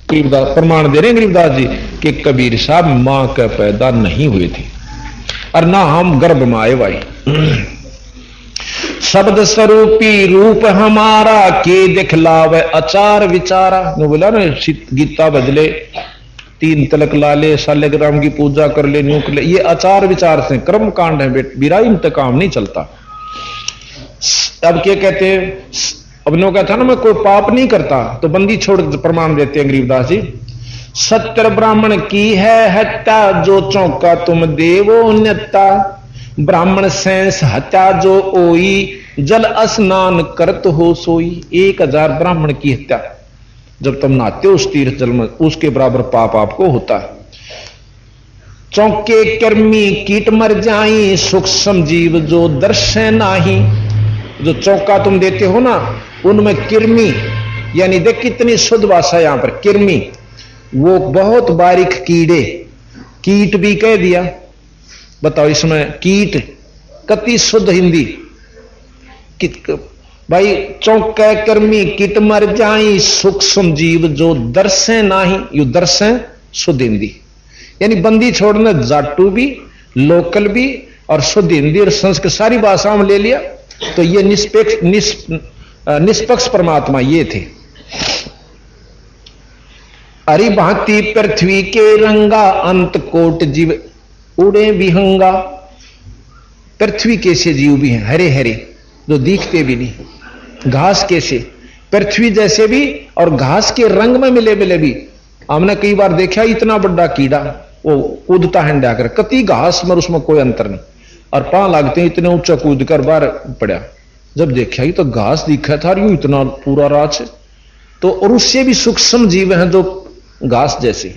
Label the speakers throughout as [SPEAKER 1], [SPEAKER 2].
[SPEAKER 1] गरीबदास प्रमाण दे रहे हैं गरीबदास जी कि कबीर साहब मां के पैदा नहीं हुए थे और ना हम गर्भ में आए भाई। शब्द स्वरूपी रूप हमारा के दिखलावे आचार विचारा। बोला ना गीता बदले 3 तिलक ला ले, शालिग्राम की पूजा कर ले, न्यू कर ले, ये आचार विचार से कर्म कांड है बीरा, इनका काम नहीं चलता। अब क्या कहते हैं, अब नो कहता ना मैं कोई पाप नहीं करता तो बंदी छोड़ प्रमाण देते हैं गरीबदास जी। सत्य ब्राह्मण की है हत्या जो चौका तुम देवो न्यता, ब्राह्मण सेंस हत्या जो ओई जल स्नान करत हो सोई। 1000 ब्राह्मण की हत्या जब तुम नहाते हो उस तीर्थ जल में, उसके बराबर पाप आपको होता है। चौके कर्मी कीट मर जाई सूक्ष्म जीव जो दर्शन नाही। जो चौका तुम देते हो ना उनमें कृमि, यानी देख कितनी शुद्ध भाषा यहां पर, कृमि वो बहुत बारीक कीड़े, कीट भी कह दिया, बताओ इसमें कीट कति शुद्ध हिंदी भाई। चौके कर्मी कीट मर जाई सूक्ष्म जीव जो दर्शन नाही, यू दर्शन शुद्ध हिंदी, यानी बंदी छोड़ने जाटू भी, लोकल भी और शुद्ध हिंदी और संस्कृत सारी भाषाओं में ले लिया तो ये निष्पक्ष परमात्मा ये थे। हरि भांति पृथ्वी के रंगा अंत कोट जीव उड़े विहंगा। पृथ्वी कैसे जीव भी हैं, हरे हरे जो दिखते भी नहीं, घास कैसे, पृथ्वी जैसे भी और घास के रंग में मिले मिले भी। हमने कई बार देखा इतना बड़ा कीड़ा वो कूदता है डाकर कति घास में, उसमें कोई अंतर नहीं, और पांव लागते हैं इतने ऊंचा कूद कर बाहर पड़ा। जब देखा ही तो घास दिखा था यूं इतना पूरा राज है तो, और उससे भी सूक्ष्म जीव हैं जो घास जैसे।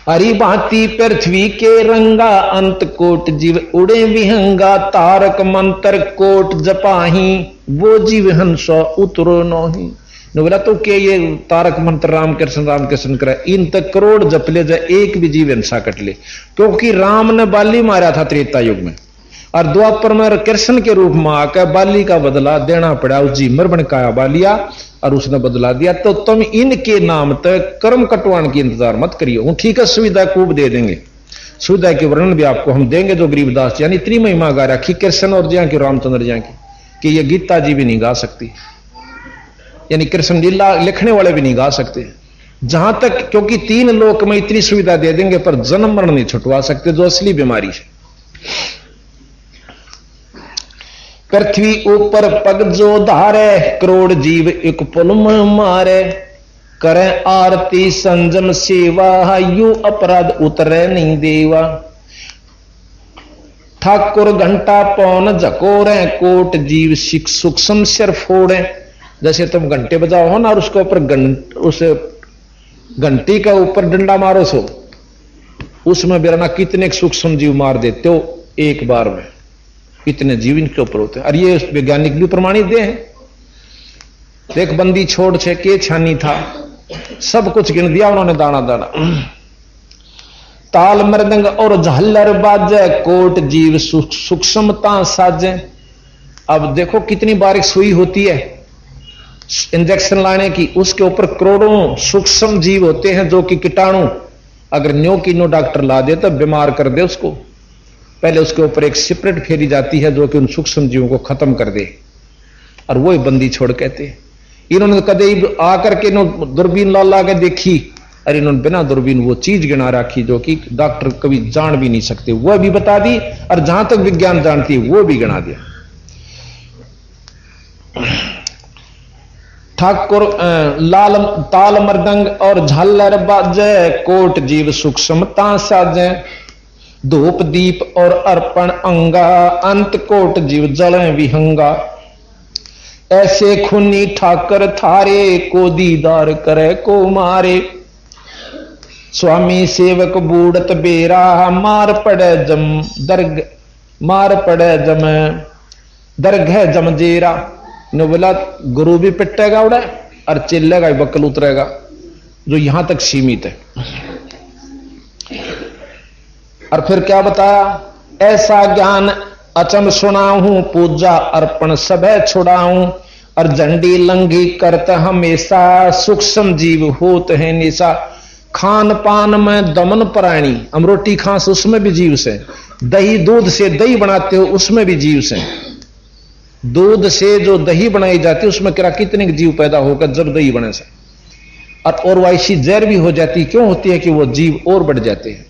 [SPEAKER 1] हरि भांति पृथ्वी के रंगा अंत कोट जीव उड़े विहंगा, तारक मंत्र कोट जपाही वो जीव हंस उतरो नोही। बोला तो के ये तारक मंत्र राम कृष्ण करे, इन तक करोड़ जप ले जाए एक भी जीव हिंसा कट ले, क्योंकि राम ने बाली मारा था त्रेता युग में और द्वापर में कृष्ण के रूप में आकर बाली का बदला देना पड़ा, उस जीमर बनकाया बालिया और उसने बदला दिया। तो तुम इनके नाम तक कर्म कटवाने की इंतजार मत करिए। वो ठीक है सुविधा खूब दे देंगे, सुविधा के वर्णन भी आपको हम देंगे जो गरीबदास यानी इतनी महिमा गा रखी कृष्ण और जिया की रामचंद्र जिया की कि ये गीता जी भी नहीं गा सकती, यानी कृष्ण लीला लिखने वाले भी नहीं गा सकते जहां तक, क्योंकि 3 लोक में इतनी सुविधा दे देंगे पर जन्म मरण नहीं छुटवा सकते जो असली बीमारी है। पृथ्वी ऊपर पग जो धारे करोड़ जीव एक पुल में मारे, करे आरती संजम सेवा यू अपराध उतरे नहीं देवा। ठाकुर घंटा पौन झकोरे कोट जीव सूक्ष्म सिर फोड़े। जैसे तुम घंटे बजाओ हो ना और उसके ऊपर उस घंटी का ऊपर डंडा मारो सो, उसमें बेराना कितने सूक्ष्म जीव मार देते हो एक बार में, इतने जीव इनके ऊपर होते हैं। और ये वैज्ञानिक भी प्रमाणित दे हैं। देख बंदी छोड़ छे के छानी था, सब कुछ गिन दिया उन्होंने दाना दाना। ताल मृदंग और झालर बाजे कोट जीव सूक्ष्मता साजे। अब देखो कितनी बारीक सुई होती है इंजेक्शन लाने की, उसके ऊपर करोड़ों सूक्ष्म जीव होते हैं जो कि कीटाणु अगर न्यो की नो डॉक्टर ला दे तो बीमार कर दे उसको। पहले उसके ऊपर एक सिपरेट फेरी जाती है जो कि उन सूक्ष्म जीवों को खत्म कर दे, और वो बंदी छोड़ कहते। इन्होंने कदे आकर के दूरबीन ला के देखी, और इन्होंने बिना दूरबीन वो चीज गिना रखी जो कि डॉक्टर कभी जान भी नहीं सकते, वो भी बता दी, और जहां तक विज्ञान जानती है वो भी गिना दिया। ठाकुर लाल ताल मृदंग और झालर बाजे कोट जीव सूक्ष्मता साजे। धूप दीप और अर्पण अंगा अंत कोट जीव जले विहंगा। ऐसे खुनी ठाकर थारे को दीदार करे को मारे। स्वामी सेवक बूढ़त बेरा मार पड़े जम दर्ग मार पड़े जम दरगह जमजेरा। ने बोला गुरु भी पिटेगा उड़ा और चिल्लेगा बक्कल उतरेगा, जो यहां तक सीमित है। और फिर क्या बताया, ऐसा ज्ञान अचम सुनाऊं पूजा अर्पण सबे छुड़ाऊं। और झंडी लंघी करत हमेशा सूक्ष्म जीव होत है निशा। खान पान में दमन प्राणी, हम रोटी खास उसमें भी जीव से, दही दूध से दही बनाते हो उसमें भी जीव से, दूध से जो दही बनाई जाती है उसमें क्या कितने जीव पैदा होकर जब दही बने से, और वैसी जहर भी हो जाती, क्यों होती है कि वो जीव और बढ़ जाते हैं।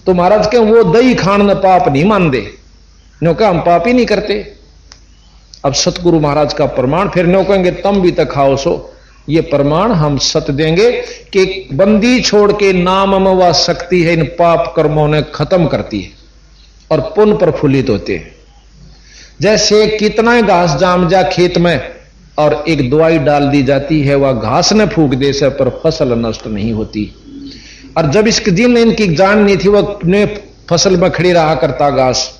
[SPEAKER 1] तो महाराज के वो दही खान न पाप नहीं मान दे, नो क्या हम पाप ही नहीं करते। अब सतगुरु महाराज का प्रमाण फिर नो कहेंगे तम भी तक खाओ सो, ये प्रमाण हम सत देंगे कि बंदी छोड़ के नाम व शक्ति है इन पाप कर्मों ने खत्म करती है और पुण्य प्रफुल्लित होते हैं। जैसे कितना घास जाम जा खेत में और एक दवाई डाल दी जाती है, वह घास ने फूक दे से पर फसल नष्ट नहीं होती। और जब इसके दिन इनकी जान नहीं थी, वह ने फसल में खड़ी रहा करता घास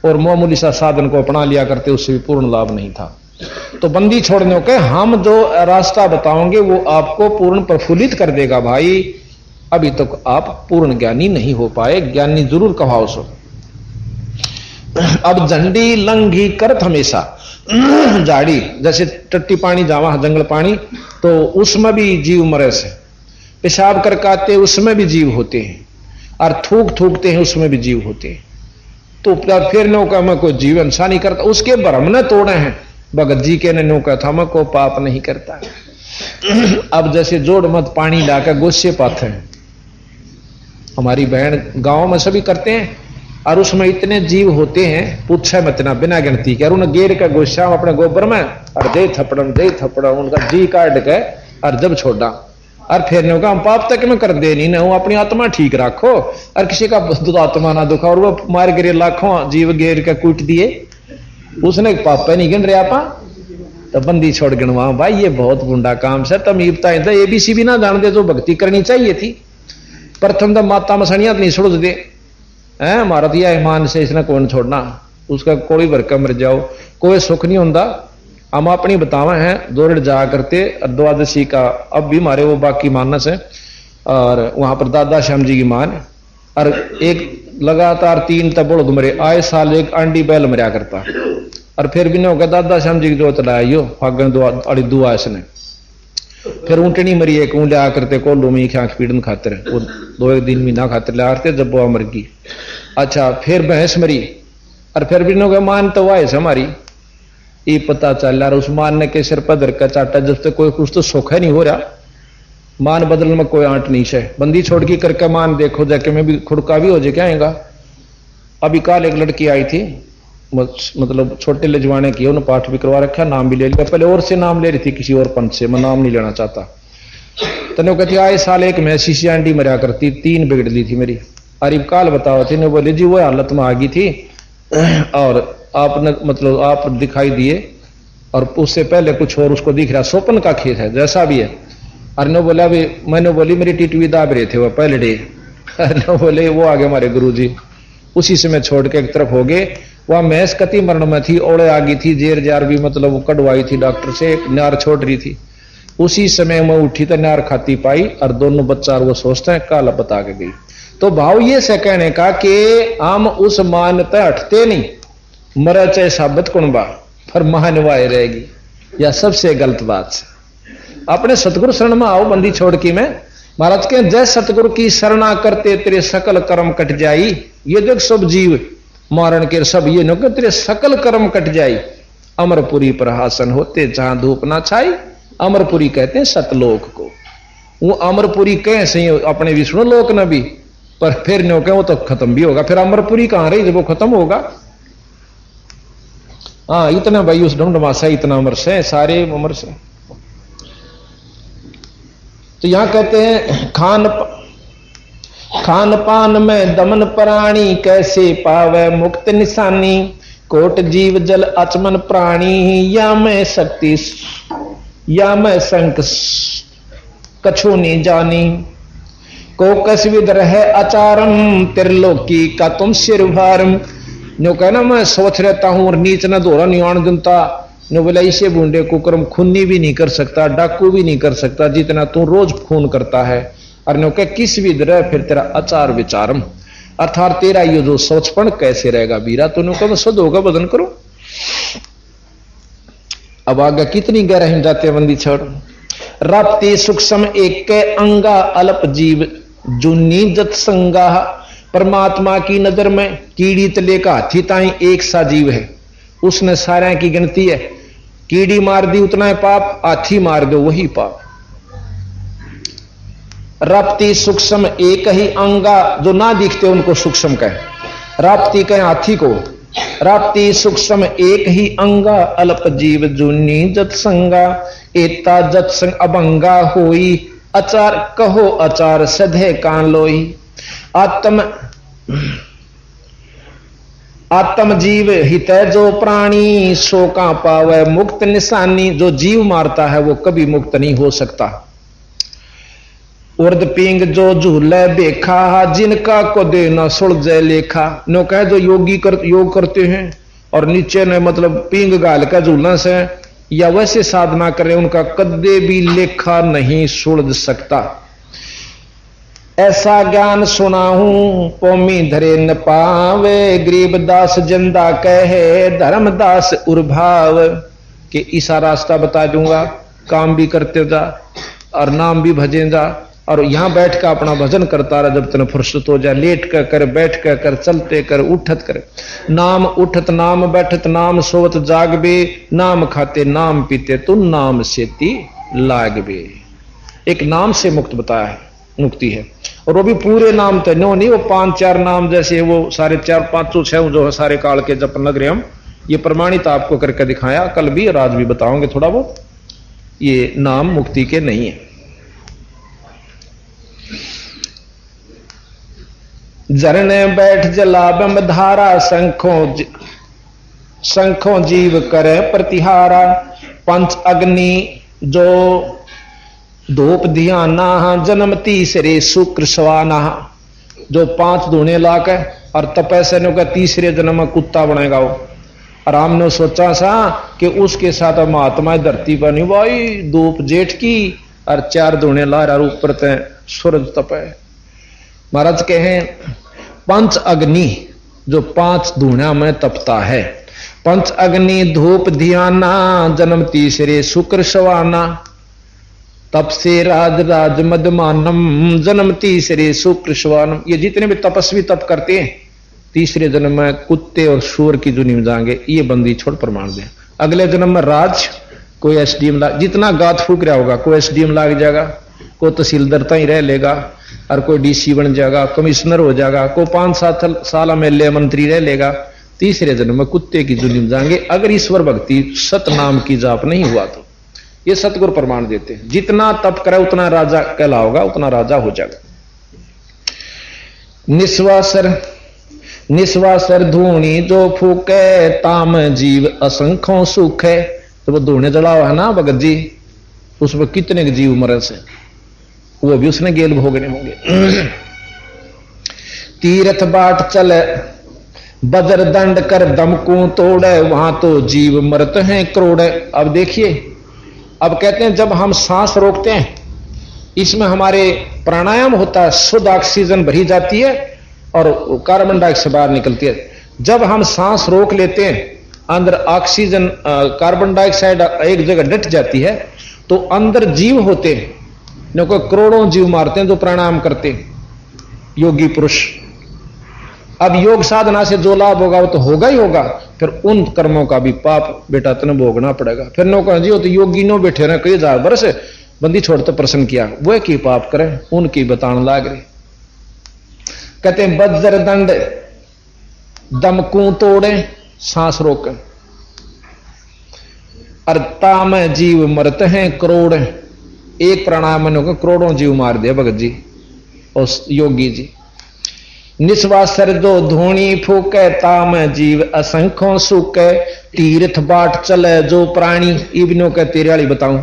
[SPEAKER 1] और मामूली सा साधन को अपना लिया करते, उससे भी पूर्ण लाभ नहीं था। तो बंदी छोड़ने के हम जो रास्ता बताओगे वो आपको पूर्ण प्रफुल्लित कर देगा भाई। अभी तक तो आप पूर्ण ज्ञानी नहीं हो पाए, ज्ञानी जरूर कहाओ सो। अब झंडी लंघी करत हमेशा, झाड़ी जैसे टट्टी पानी जावा जंगल पानी, तो उसमें भी जीव मरे से, पेशाब कर काते उसमें भी जीव होते हैं, और थूक थूकते हैं उसमें भी जीव होते हैं। तो फिर नौका में कोई जीव इंसान नहीं करता, उसके भ्रम ने तोड़े हैं। भगत जी के ने नौका था मैं को पाप नहीं करता। अब जैसे जोड़ मत पानी लाकर गोस्से पाते हैं, हमारी बहन गांव में सभी करते हैं, और उसमें इतने जीव होते हैं पूछे मत ना, बिना गिनती के। और उन्हें गेर का गोस्सा अपने गोबर में और दे थपड़म उनका जी काट के और जब छोड़ा, और फिर ने कहा हम पाप तक में कर दे नहीं ना, वो अपनी आत्मा ठीक रखो और किसी का आत्मा ना दुखा। और वो मार गिरे लाखों जीव गेर के कूट दिए, उसने पापा नहीं गिन रहा पा, तो बंदी छोड़ गिनवा भाई ये बहुत गुंडा काम से। तमीबता था एबीसी भी ना जान दे जो भक्ति करनी चाहिए थी। प्रथम तो माता मसनिया नहीं छोड़ दे है, हमारा तो यह ईमान से इसने कौन छोड़ना, उसका कोई भरका मर जाओ कोई सुख नहीं होता। हम अपनी बतावा हैं दौड़ जा करते द्वादशी का, अब भी हमारे वो बाकी मानस है, और वहां पर दादा श्याम जी की मान, और एक लगातार 3 तबड़ मरे, आए साल एक आंडी बैल मरिया करता। और फिर भी नहीं होगा दादा श्याम जी की जोत लाइयो फागन दुआ इसने, फिर ऊंटनी मरी एक ऊँ लिया करते कोल्लू में आंख पीड़न खातिर, वो 2 दिन महीना खातिर लिया करते जब वो मर गई। अच्छा फिर भैंस मरी, और फिर भी नहीं होगा मान तो वाइस हमारी, ये पता चल रहा उस मान ने के सिर पर धर का चाटा, जब तक कोई कुछ तो सोखा नहीं हो रहा, मान बदल में कोई आंट नहीं है। बंदी छोड़ की करके मान देखो जाके मैं भी खुड़का भी हो जाए क्या आएगा। अभी कल एक लड़की आई थी, मतलब छोटे लजवाने की, उन्होंने पाठ भी करवा रखा, नाम भी ले लिया, पहले और से नाम ले रही थी किसी और पंथ से, मैं नाम नहीं लेना चाहता। तो कहती आए साल एक मैं शीशी आंटी मरिया करती, 3 बिगड़ दी थी मेरी। अरे काल बताओ थी, ने बोले जी वो हालत में आ गई थी और आपने मतलब आप दिखाई दिए, और उससे पहले कुछ और उसको दिख रहा, स्वप्न का खेत है जैसा भी है। अरे नो बोला अभी मैंने बोली मेरी टिटवी दाब रहे थे वो पहले डे, नो बोले वो आगे हमारे गुरुजी, उसी से मैं छोड़ के एक तरफ हो गए। वह मैंस कति मरण में थी, ओड़े आ गई थी, जेर जार भी मतलब वो कड़वाई थी डॉक्टर से, एक नार छोड़ रही थी। उसी समय मैं उठी तो नार खाती पाई, और दोनों बच्चा वो सोचते हैं काला बता के गई। तो भाव ये से कहने का कि हम उस मान्यता हटते नहीं, मरा चाहे साबित कुणबा पर मानवाए रहेगी, या सबसे गलत बात से। अपने सतगुरु शरण में आओ बंदी छोड़ की मैं, महाराज के जय सतगुरु की शरणा करते तेरे सकल कर्म कट जाई। ये देख सब जीव मारण के सब ये न तेरे सकल कर्म कट जाई। अमरपुरी पर हासन होते जहां धूप ना छाई, अमरपुरी कहते हैं सतलोक को। वो अमरपुरी कह सही अपने विष्णु लोक न भी, पर फिर नो कह वो तो खत्म भी होगा, फिर अमरपुरी कहां रही जब वो खत्म होगा। हाँ इतना भाई उस ढमढमासा इतना अमर से, सारे अमर से। तो यहां कहते हैं खान पान में दमन प्राणी, कैसे पावे मुक्त निशानी। कोट जीव जल अचमन प्राणी, या मैं शक्ति या मैं संक कछु नहीं जानी। को कस विद रहे आचारम, त्रिलोकी का तुम सिर भारम। नो कहना मैं सोच रहता हूं और नीच न दोहरा निवाण जनता। नो बोला इसे बूंदे कुकर्म खूनी भी नहीं कर सकता, डाकू भी नहीं कर सकता जितना तू रोज खून करता है। और नो कह किस भी तरह फिर तेरा आचार विचारम, अर्थात तेरा ये जो सोचपन कैसे रहेगा बीरा। तो नो कह शुद्ध होगा बदन करो। अब आगे कितनी गहराई जाते बंदी छोड़। राप्ती सूक्ष्म एक अंगा अल्प जीव जुन्नी जत संगा। परमात्मा की नजर में कीड़ी तले का हाथी ताई एक सा जीव है, उसने सारे की गिनती है। कीड़ी मार दी उतना है पाप, हाथी मार दो वही पाप। राप्ती सूक्ष्म एक ही अंगा, जो ना दिखते उनको सूक्ष्म कहे। राप्ती कहे हाथी को। राप्ती सूक्ष्म एक ही अंगा अल्प जीव जुन्नी जत संगा। एता जत संग अभंगा होई अचार कहो अचार सधे कान लोई। आत्म जीव हित जो प्राणी सो का पावे मुक्त निशानी। जो जीव मारता है वो कभी मुक्त नहीं हो सकता। उर्द पिंग जो झूले बेखा जिनका को दे न सुलझे लेखा। नो कहे जो योग करते हैं और नीचे ने मतलब पिंग गाल का झूलना से या वैसे साधना करें, उनका कदे भी लेखा नहीं सुलझ सकता। ऐसा ज्ञान सुना हूं पौमी धरे न पावे। गरीबदास जिंदा कहे धर्मदास उर्भाव। कि ऐसा रास्ता बता दूंगा, काम भी करते जा और नाम भी भजे जा, और यहां बैठ कर अपना भजन करता रहा जब तक फुर्सत हो जाए। लेट कर बैठ कर चलते कर उठत कर। नाम उठत नाम बैठत नाम सोवत जागबे। नाम खाते नाम पीते तुम नाम सेती लागबे। एक नाम से मुक्त बताया है, मुक्ति है। और वो भी पूरे नाम तो नो नहीं, वो 5-4 नाम जैसे वो सारे 4-5-6 जो है सारे काल के जप लग रहे हम। ये प्रमाणित आपको करके दिखाया, कल भी और आज भी बताओगे थोड़ा बहुत। ये नाम मुक्ति के नहीं है। झरने बैठ जला बम धारा शंखों जीव करे प्रतिहारा। पंच अग्नि जो धूप ध्याना जन्म तीसरे शुक्र सवाना। जो 5 धूने लाके और तपस्या ने तीसरे जन्म में कुत्ता बनेगा वो। राम ने सोचा सा कि उसके साथ महात्मा धरती पर नहीं भाई धूप जेठ की और 4 धूने ला और ऊपर ते सूरज तपे। महाराज कहे पंच अग्नि जो 5 धूना में तपता है। पंच अग्नि धूप ध्याना जन्म तीसरे शुक्र सवाना। तप से राज राज मदमानम जन्म तीसरे शुक्र सवानम। ये जितने भी तपस्वी तप करते हैं तीसरे जन्म में कुत्ते और सूअर की जुनी में जाएंगे। ये बंदी छोड़ प्रमाण दे। अगले जन्म में राज कोई एसडीएम लाग, जितना गात फूक रहा होगा कोई एसडीएम लाग जाएगा, कोई तहसीलदार ही रह लेगा और कोई डीसी बन जाएगा, कमिश्नर हो जाएगा, कोई 5-7 साल एमएलए मंत्री रह लेगा। तीसरे जन्म में कुत्ते की जुनी में जाएंगे अगर ईश्वर भक्ति सत नाम की जाप नहीं हुआ तो। ये सतगुरु प्रमाण देते हैं। जितना तप करे उतना राजा कहलाओगा, उतना राजा हो जाएगा। निस्वासर धूनी जो फूके ताम जीव असंख्यों सुख है। तो वो धूने जलाओ है ना भगत जी, उसमें कितने जीव मरे से वो भी उसने गेल भोगने होंगे। तीर्थ बाट चले बजर दंड कर दमकू तोड़े, वहां तो जीव मरते हैं करोड़े। अब देखिए, अब कहते हैं जब हम सांस रोकते हैं इसमें हमारे प्राणायाम होता है, शुद्ध ऑक्सीजन भरी जाती है और कार्बन डाइऑक्साइड बाहर निकलती है। जब हम सांस रोक लेते हैं अंदर ऑक्सीजन कार्बन डाइऑक्साइड एक जगह डट जाती है तो अंदर जीव होते हैं, को करोड़ों जीव मारते हैं जो प्राणायाम करते हैं योगी पुरुष। अब योग साधना से जो लाभ होगा वो तो होगा ही होगा, फिर उन कर्मों का भी पाप बेटा तने भोगना पड़ेगा। फिर नो कह जी वो तो योगी नो बैठे रहे कई हजार बरस बंदी छोड़ते प्रसंग किया, वो की पाप करें उनकी बतान लाग रही। कहते हैं बज्र दंड दमकू तोड़े सांस रोक अर्ता में जीव मरते हैं करोड़। एक प्राणायाम को करोड़ों जीव मार दिया भगत जी और योगी जी। निस्वासर जो धोनी फूके ताम जीव असंख्यों सुके, तीर्थ बाट चले जो प्राणी। इब्नो के तेराली बताऊं,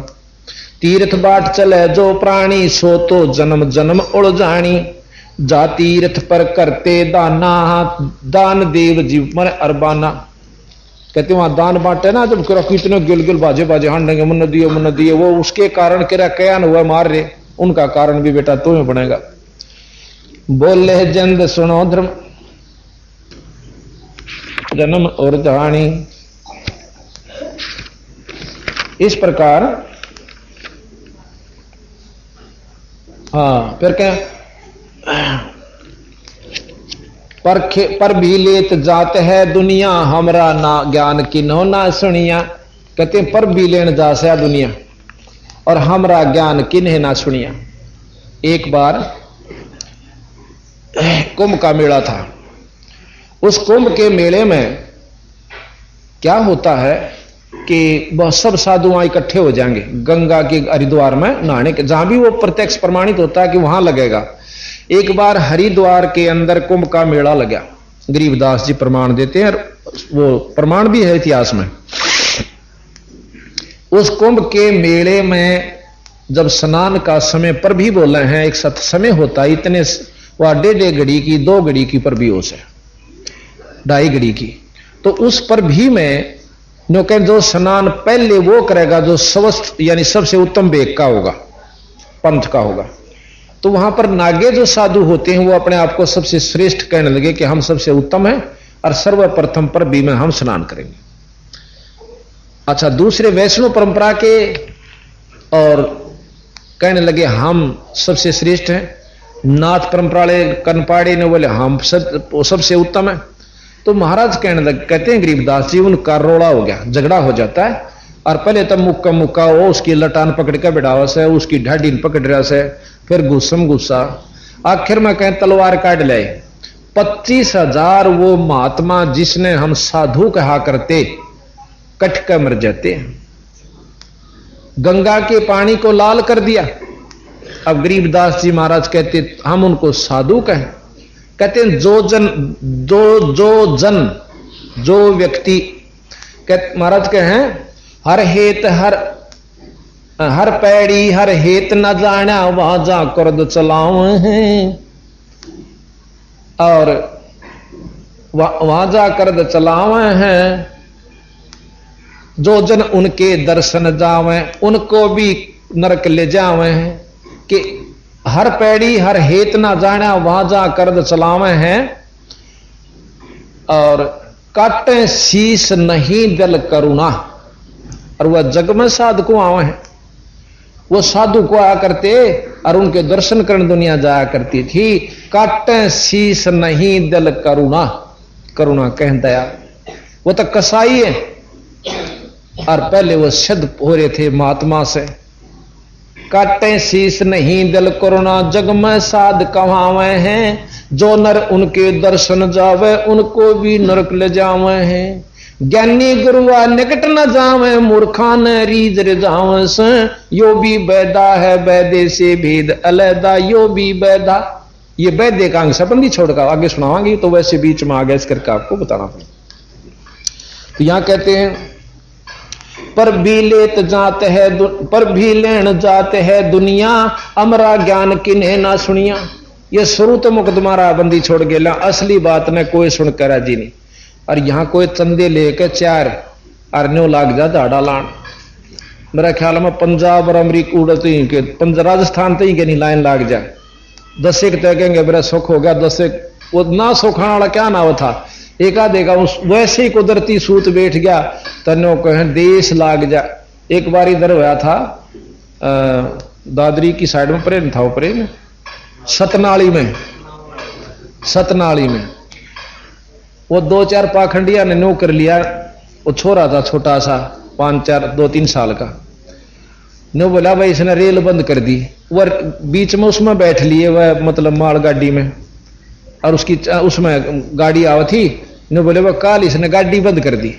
[SPEAKER 1] तीर्थ बाट चले जो प्राणी सो तो जन्म जन्म उलझानी। जा तीर्थ पर करते दाना दान देव जीव मन अरबाना। कहते वहां दान बांटे ना जब कितने गिल गिल बाजे बाजे हांडेंगे मन दिए वो उसके कारण केरा क्या हुआ मार रहे, उनका कारण भी बेटा तुम्हें बनेगा। बोले जंद सुनो धर्म जन्म और जानी। इस प्रकार हाँ फिर क्या पर भी लेत जात है दुनिया हमरा ना ज्ञान की ना सुनिया। कहते हैं पर भी लेन जा से दुनिया और हमरा ज्ञान किन्हें ना सुनिया। एक बार कुंभ का मेला था। उस कुंभ के मेले में क्या होता है कि बहुत सब साधु वहां इकट्ठे हो जाएंगे गंगा के हरिद्वार में नहाने के, जहां भी वो प्रत्यक्ष प्रमाणित होता है कि वहां लगेगा। एक बार हरिद्वार के अंदर कुंभ का मेला लगा। गरीबदास जी प्रमाण देते हैं और वो प्रमाण भी है इतिहास में। उस कुंभ के मेले में जब स्नान का समय पर भी बोले हैं, एक सत समय होता है इतने वह 1.5 घड़ी की 2 घड़ी की पर भी हो से 2.5 घड़ी की। तो उस पर भी में जो स्नान पहले वो करेगा जो स्वस्थ यानी सबसे उत्तम वेग का होगा, पंथ का होगा। तो वहां पर नागे जो साधु होते हैं वो अपने आप को सबसे श्रेष्ठ कहने लगे कि हम सबसे उत्तम हैं और सर्वप्रथम पर भी में हम स्नान करेंगे। अच्छा, दूसरे वैष्णव परंपरा के और कहने लगे हम सबसे श्रेष्ठ हैं। नाथ परंपरा वाले कनपाड़े ने बोले हम सबसे उत्तम है। तो महाराज कहने लगे, कहते हैं गरीबदास जी उनका रोड़ा हो गया, झगड़ा हो जाता है। और पहले तब मुक्का हो उसकी लटान पकड़ के बिठावा से, उसकी ढाडी पकड़ रहा से, फिर गुस्सा। आखिर में कहें तलवार काट ले। 25,000 वो महात्मा जिसने हम साधु कहा करते कट कर मर जाते हैं। गंगा के पानी को लाल कर दिया। अब गरीबदास जी महाराज कहते हम उनको साधु कहें। कहते हैं जो व्यक्ति महाराज कहें हर हेत हर पैड़ी हर हेत न जाना वाजा कर्द चलाओ हैं और वाजा कर्द चलावे हैं। जो जन उनके दर्शन जावे उनको भी नरक ले जावे हैं। कि हर पैड़ी हर हेत ना जाना वाजा कर्द चलावे हैं और काटे शीश नहीं दल करुणा। और वह जग में साधु को आवे हैं। वो साधु को आया करते और उनके दर्शन करने दुनिया जाया करती थी। काटे शीश नहीं दल करुणा, करुणा कह दया। वो तो कसाई है और पहले वो सिद्ध हो रहे थे महात्मा से। काटे शीश नहीं दल करुणा जग में साध कहावे हैं। जो नर उनके दर्शन जावे उनको भी नरक ले जावे हैं। ज्ञानी गुरुआ निकट न जावे मूर्खा न रीज जावे से। यो भी बैदा है बैदे से भेद अलैदा यो भी बैदा। ये बैदे का अंग संबंधी छोड़कर आगे सुनावांगी तो वैसे बीच में आ गया इस करके आपको बताना पड़ेगा। तो यहां कहते हैं पर भी लेत जाते है पर भी लेन जाते है दुनिया अमरा ज्ञान किन्हें ना सुनिया। ये शुरू तो मुकदमा बंदी छोड़ गया, असली बात ने कोई सुनकर राजी नहीं। और यहां कोई चंदे लेके 4 अरन्यों लाग जा झाड़ा लान। मेरा ख्याल में पंजाब और अमरीका उड़ते ही के राजस्थान तो ही के नहीं लाइन लाग जाए। 10 एक तय कहेंगे मेरा सुख हो गया। 10 वो ना सुखाने वाला क्या नाव था। एक आधे का उस वैसे ही कुदरती सूत बैठ गया तनो कहें देश लाग जा। एक बार इधर हुआ था दादरी की साइड में प्रेम था, प्रेम सतनाली में वो 2-4 पाखंडिया ने नो कर लिया। वो छोरा था छोटा सा 2-3 साल का। नो बोला भाई इसने रेल बंद कर दी। वह बीच में उसमें बैठ लिए वह मतलब माल गाड़ी में और उसकी उसमें गाड़ी आवा थी। नो बोले वह काल इसने गाड़ी बंद कर दी।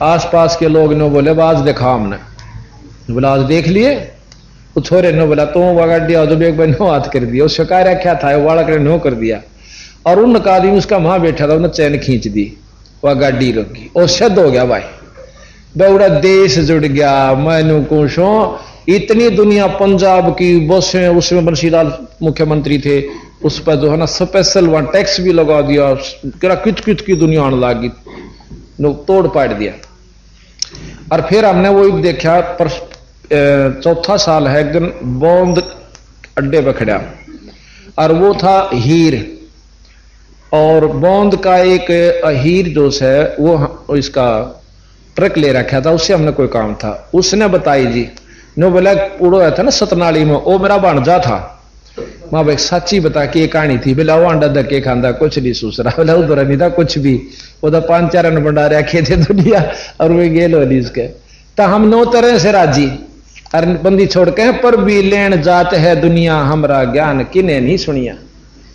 [SPEAKER 1] आसपास के लोग नो बोले आज देखा हमने। बोला आज देख लिए। वो छोरे नो बोला तो वह गाड़ी आओ जो एक बार नो हाथ कर दिया। उस शिकारा क्या था वाला कर नो कर दिया और उन आदमी उसका वहां बैठा था उन्हें चैन खींच दी। वह गाड़ी रोकी और शद हो गया भाई बड़ा देश जुड़ गया। मैनू कुशो इतनी दुनिया पंजाब की बसें उसमें बंशीलाल मुख्यमंत्री थे उस पर जो है ना स्पेशल वहां टैक्स भी लगा दिया। कित की दुनिया आने लगी तोड़ पाट दिया। और फिर हमने वो देखा पर 4था साल है एक दिन बौंद अड्डे पर खड़ा और वो था हीर। और बौंद का एक हीर जो है वो इसका ट्रक ले रखा था, उससे हमने कोई काम था। उसने बताई जी, नो बोला उड़ो था ना सतनाली में, वो मेरा भांजा था। माँ भाई सच्ची बता के ये कहानी थी। बोला वो अंडा धक्के खांदा, कुछ नहीं सूसरा। बोला उधर नहीं था कुछ भी, वो तो 5-4 रन बंडा रखे थे दुनिया और वे गेल होली इसके। तो हम 9 तरह से राजी और बंदी छोड़ के पर भी लेन जात है दुनिया, हमरा ज्ञान किने नहीं सुनिया।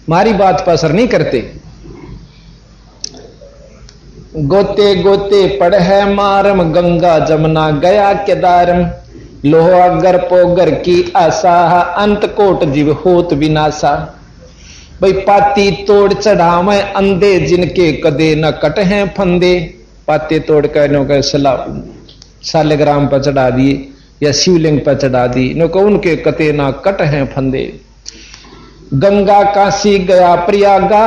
[SPEAKER 1] मारी बात पर असर नहीं करते। गोते गोते पड़ है मारम, गंगा जमुना गया केदारम। लोहा गर पोगर की आशा, अंत कोट जीव होत विनाशा। भाई पाती तोड़ चढ़ावे अंधे, जिनके कदे न कट हैं फंदे। पाते तोड़ कर नो के सालेग्राम पर चढ़ा दिए या शिवलिंग पर चढ़ा दी, नो को उनके कते ना कट हैं फंदे। गंगा काशी गया प्रयागा,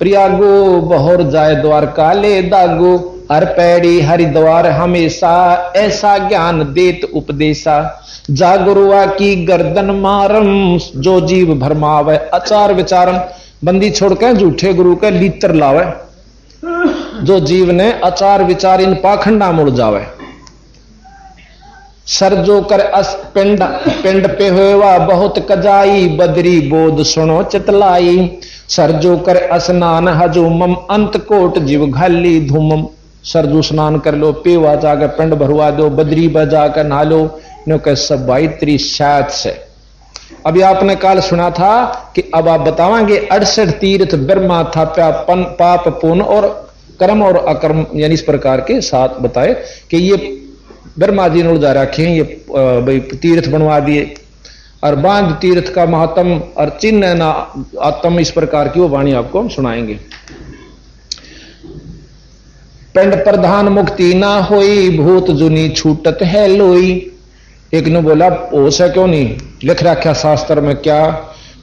[SPEAKER 1] प्रयागो बहोर जाए द्वारका ले दागो। हर पैड़ी हरिद्वार हमेशा, ऐसा ज्ञान देत उपदेशा। जागरुआ की गर्दन मारम, जो जीव भरमावे आचार विचारम। बंदी छोड़कर झूठे गुरु के लीतर लावे, जो जीव ने आचार विचार इन पाखंडा मुड़ जावे। सर जो कर अस पिंड पिंड पे हुआ बहुत कजाई, बदरी बोध सुनो चितलाई। सर जो कर स्नान हजूमम, अंत कोट जीव घाली धूमम। सरजू स्नान कर लो, पेवा जाकर पिंड भरवा दो, बदरी बजाकर नहा लो, नो के सब भाई त्री शायद से। अभी आपने काल सुना था कि अब आप बतावांगे 68 तीर्थ ब्रह्मा था पाप पुण्य और कर्म और अकर्म, यानी इस प्रकार के 7 बताए कि ये ब्रह्मा जी ने उड़ा रखे हैं, ये तीर्थ बनवा दिए। और बांध तीर्थ का महात्म और चिन्ह ना आत्म, इस प्रकार की वो वाणी आपको हम सुनाएंगे। पिंड प्रधान मुक्ति ना होई, भूत जुनी छूटत है लोई। एक ने बोला हो सके क्यों नहीं, लिख रखा शास्त्र में क्या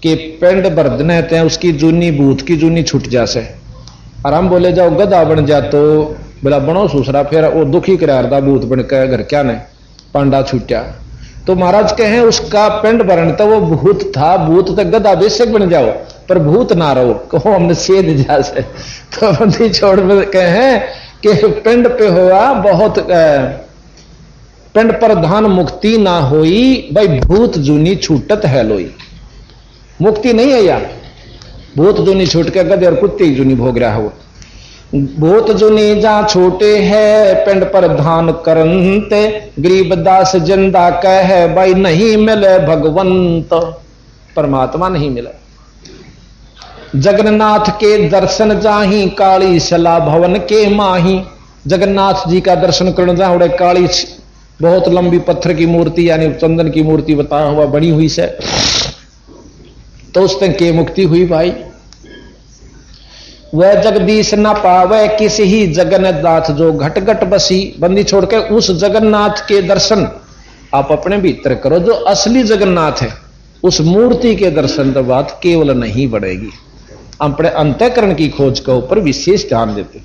[SPEAKER 1] कि पिंड बर्दने थे उसकी जूनी भूत की जूनी छूट जासे। और हम बोले जाओ गधा बन जा, तो बोला बनो सूसरा, फिर वो दुखी करारदा भूत बन के घर क्या ने पांडा छूटा। तो महाराज कहे उसका पिंड भरण तो वो भूत था, भूत तो गधा बेशक बन जाओ पर भूत ना रहो, कहो हमने सेध जासे। तो बंदी छोड़ कहे कि पिंड पे हुआ बहुत पिंड प्रधान मुक्ति ना होई, भाई भूत जूनी छूटत है लोई। मुक्ति नहीं है यार, भूत जूनी छूट के गधे और कुत्ते जूनी भोग रहा है वो। भूत जुनी जा छोटे है, पिंड प्रधान करंते। गरीबदास जिंदा कह भाई नहीं मिले भगवंत, परमात्मा नहीं मिले। जगन्नाथ के दर्शन जाही, काली सला भवन के माही। जगन्नाथ जी का दर्शन करने जाओ, काली बहुत लंबी पत्थर की मूर्ति यानी चंदन की मूर्ति बताया हुआ बनी हुई से, तो उस तक के मुक्ति हुई भाई। वह जगदीश न पावे किसी ही जगन्नाथ, जो घट घट बसी। बंदी छोड़कर उस जगन्नाथ के दर्शन आप अपने भीतर करो, जो असली जगन्नाथ है उस मूर्ति के दर्शन तो बात केवल नहीं बढ़ेगी। अपने अंतःकरण की खोज के ऊपर विशेष ध्यान देते।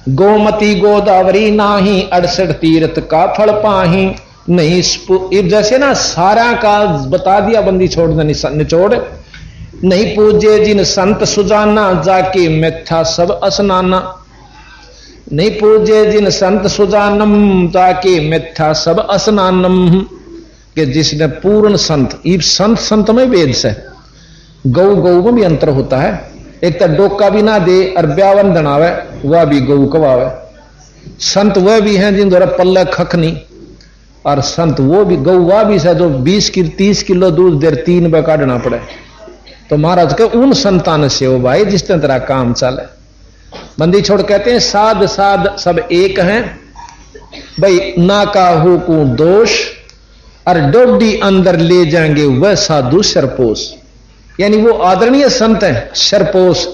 [SPEAKER 1] गोमती गोदावरी नाही, 68 तीर्थ का फल पाही। नहीं जैसे ना सारा का बता दिया बंदी छोड़ निचोड़। नहीं पूजे जिन संत सुजाना, जाके मिथ्या सब स्नाना। नहीं पूजे जिन संत सुजानम, जाके मिथ्या सब स्नानम। कि जिसने पूर्ण संत, संत में वेद से गौ गौ में भी अंतर होता है। एक तो डोका भी ना दे और ब्यावन दनावे, वह भी गौ कवावे। संत वह भी हैं जिन द्वारा पल्ले खख नहीं, और संत वो भी गौ वह भी है जो 20-30 किलो दूध देर 3 बे काटना पड़े। तो महाराज के उन संतान से हो भाई जिस तरह काम चले। बंदी छोड़ कहते हैं साध साध सब एक हैं, भाई ना काहू को दोष, और डोडी अंदर ले जाएंगे वह साधु शरपोश। यानी वो आदरणीय संत हैं, शरपोश,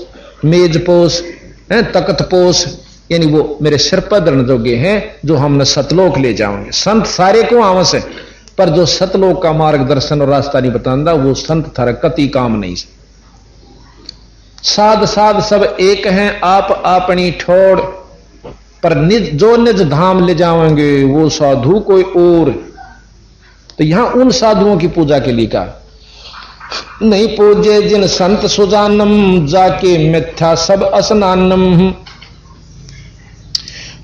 [SPEAKER 1] मेजपोश, तख्तपोश, यानी वो मेरे सिर पर धरने जोगे हैं जो हमने सतलोक ले जाओगे। संत सारे को आवश्यक है, पर जो सतलोक का मार्गदर्शन और रास्ता नहीं बताता वो संत थारा कति काम नहीं। साध साध सब एक हैं, आप अपनी ठोड़, पर निज जो निज धाम ले जाओगे वो साधु कोई और। तो यहां उन साधुओं की पूजा के लिए कहा, नहीं पूजे जिन संत सुजानम, जाके मिथ्या सब स्नानम।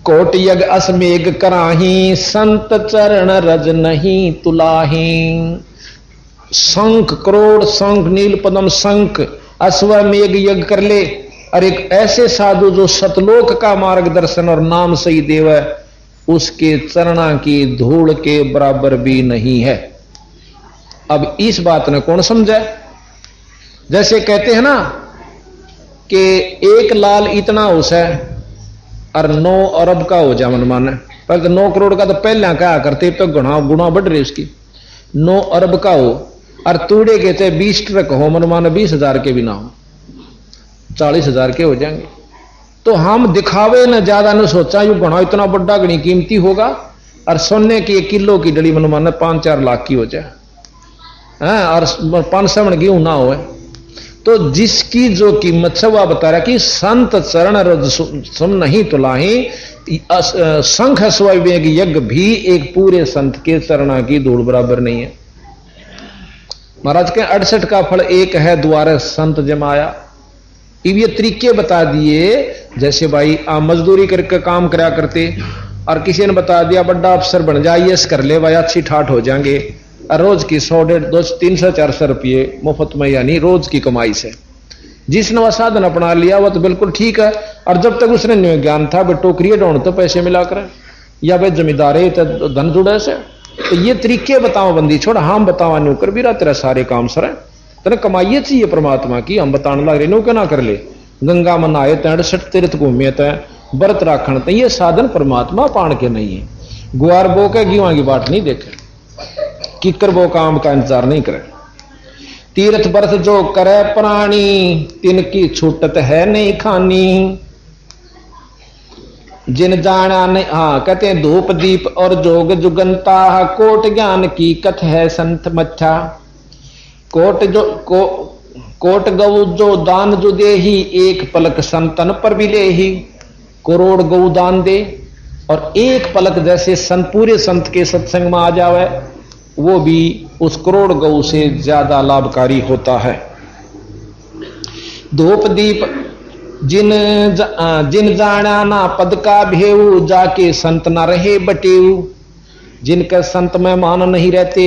[SPEAKER 1] कोट यज्ञ असमेघ कराही, संत चरण रज नहीं तुलाही। शंख करोड़ शंख नील पदम शंख अश्वमेघ यज्ञ कर ले, और एक ऐसे साधु जो सतलोक का मार्गदर्शन और नाम सही देव है, उसके चरणा की धूल के बराबर भी नहीं है। अब इस बात ने कौन समझे? जैसे कहते हैं ना कि एक लाल इतना होश है और 9 अरब का हो जा मन माने। पर तो 9 करोड़ का तो पहले कहा करते, तो गुणा गुणा बढ़ रही उसकी। 9 अरब का हो और तूड़े के चाहे 20 ट्रक हो मन माने, 20,000 के भी ना हो, 40,000 के हो जाएंगे। तो हम दिखावे न ज्यादा न सोचा यू गुणा इतना बड़ा गणी कीमती होगा, और सोने की 1 किलो की डली मन माने 5-4 लाख की हो जाए, और 500 मन गेहूं ना हो। तो जिसकी जो कीमत है वह बता रहा कि संत चरण रज सुम नहीं तुलाही। शंख अश्वमेघ यज्ञ भी एक पूरे संत के चरणा की धूल बराबर नहीं है। महाराज के 68 का फल एक है, द्वारे संत जमाया। अब ये तरीके बता दिए, जैसे भाई आप मजदूरी करके काम करा करते और किसी ने बता दिया बड़ा अफसर बन जाइए, कर ले भाई, अच्छी ठाठ हो जाएंगे, रोज की 100, 300, 400 रुपये मुफ्त में, यानी रोज की कमाई से। जिसने वह साधन अपना लिया वह तो बिल्कुल ठीक है, और जब तक उसने न्यू ज्ञान था भाई टोकरिए ढूंढ तो पैसे मिला कर, या भाई जमींदारे तो धन जुड़े से। तो ये तरीके बताओ बंदी छोड़, हम बताओ न्यू कर भी रहा तेरा सारे काम सर है, तेरे कमाइए चाहिए परमात्मा की, हम बताने लग रहे न्यू क्या ना कर ले। गंगा मन आए तैं 68 तीर्थ घूमे तैं व्रत राखण तैं, ये साधन परमात्मा पाण के नहीं है। गुआर बो के गेहूं की बाट नहीं देखे, किकर वो काम का इंतजार नहीं करे। तीर्थ व्रत जो करे प्राणी, तिनकी छूटत है नहीं खानी। जिन जाना नहीं, हाँ कहते हैं धूप दीप और जोग जुगंता, कोट ज्ञान की कथ है संत मच्छा। कोट गौ जो दान जो दे ही, एक पलक संतन पर भी ले ही। करोड़ गौ दान दे और एक पलक जैसे संत पूरे संत के सत्संग में आ जावे, वो भी उस करोड़ गौ से ज्यादा लाभकारी होता है। धूप दीप जिन जाना ना पद का भेऊ, जाके संत ना रहे बटेऊ। जिनके संत में मान नहीं रहते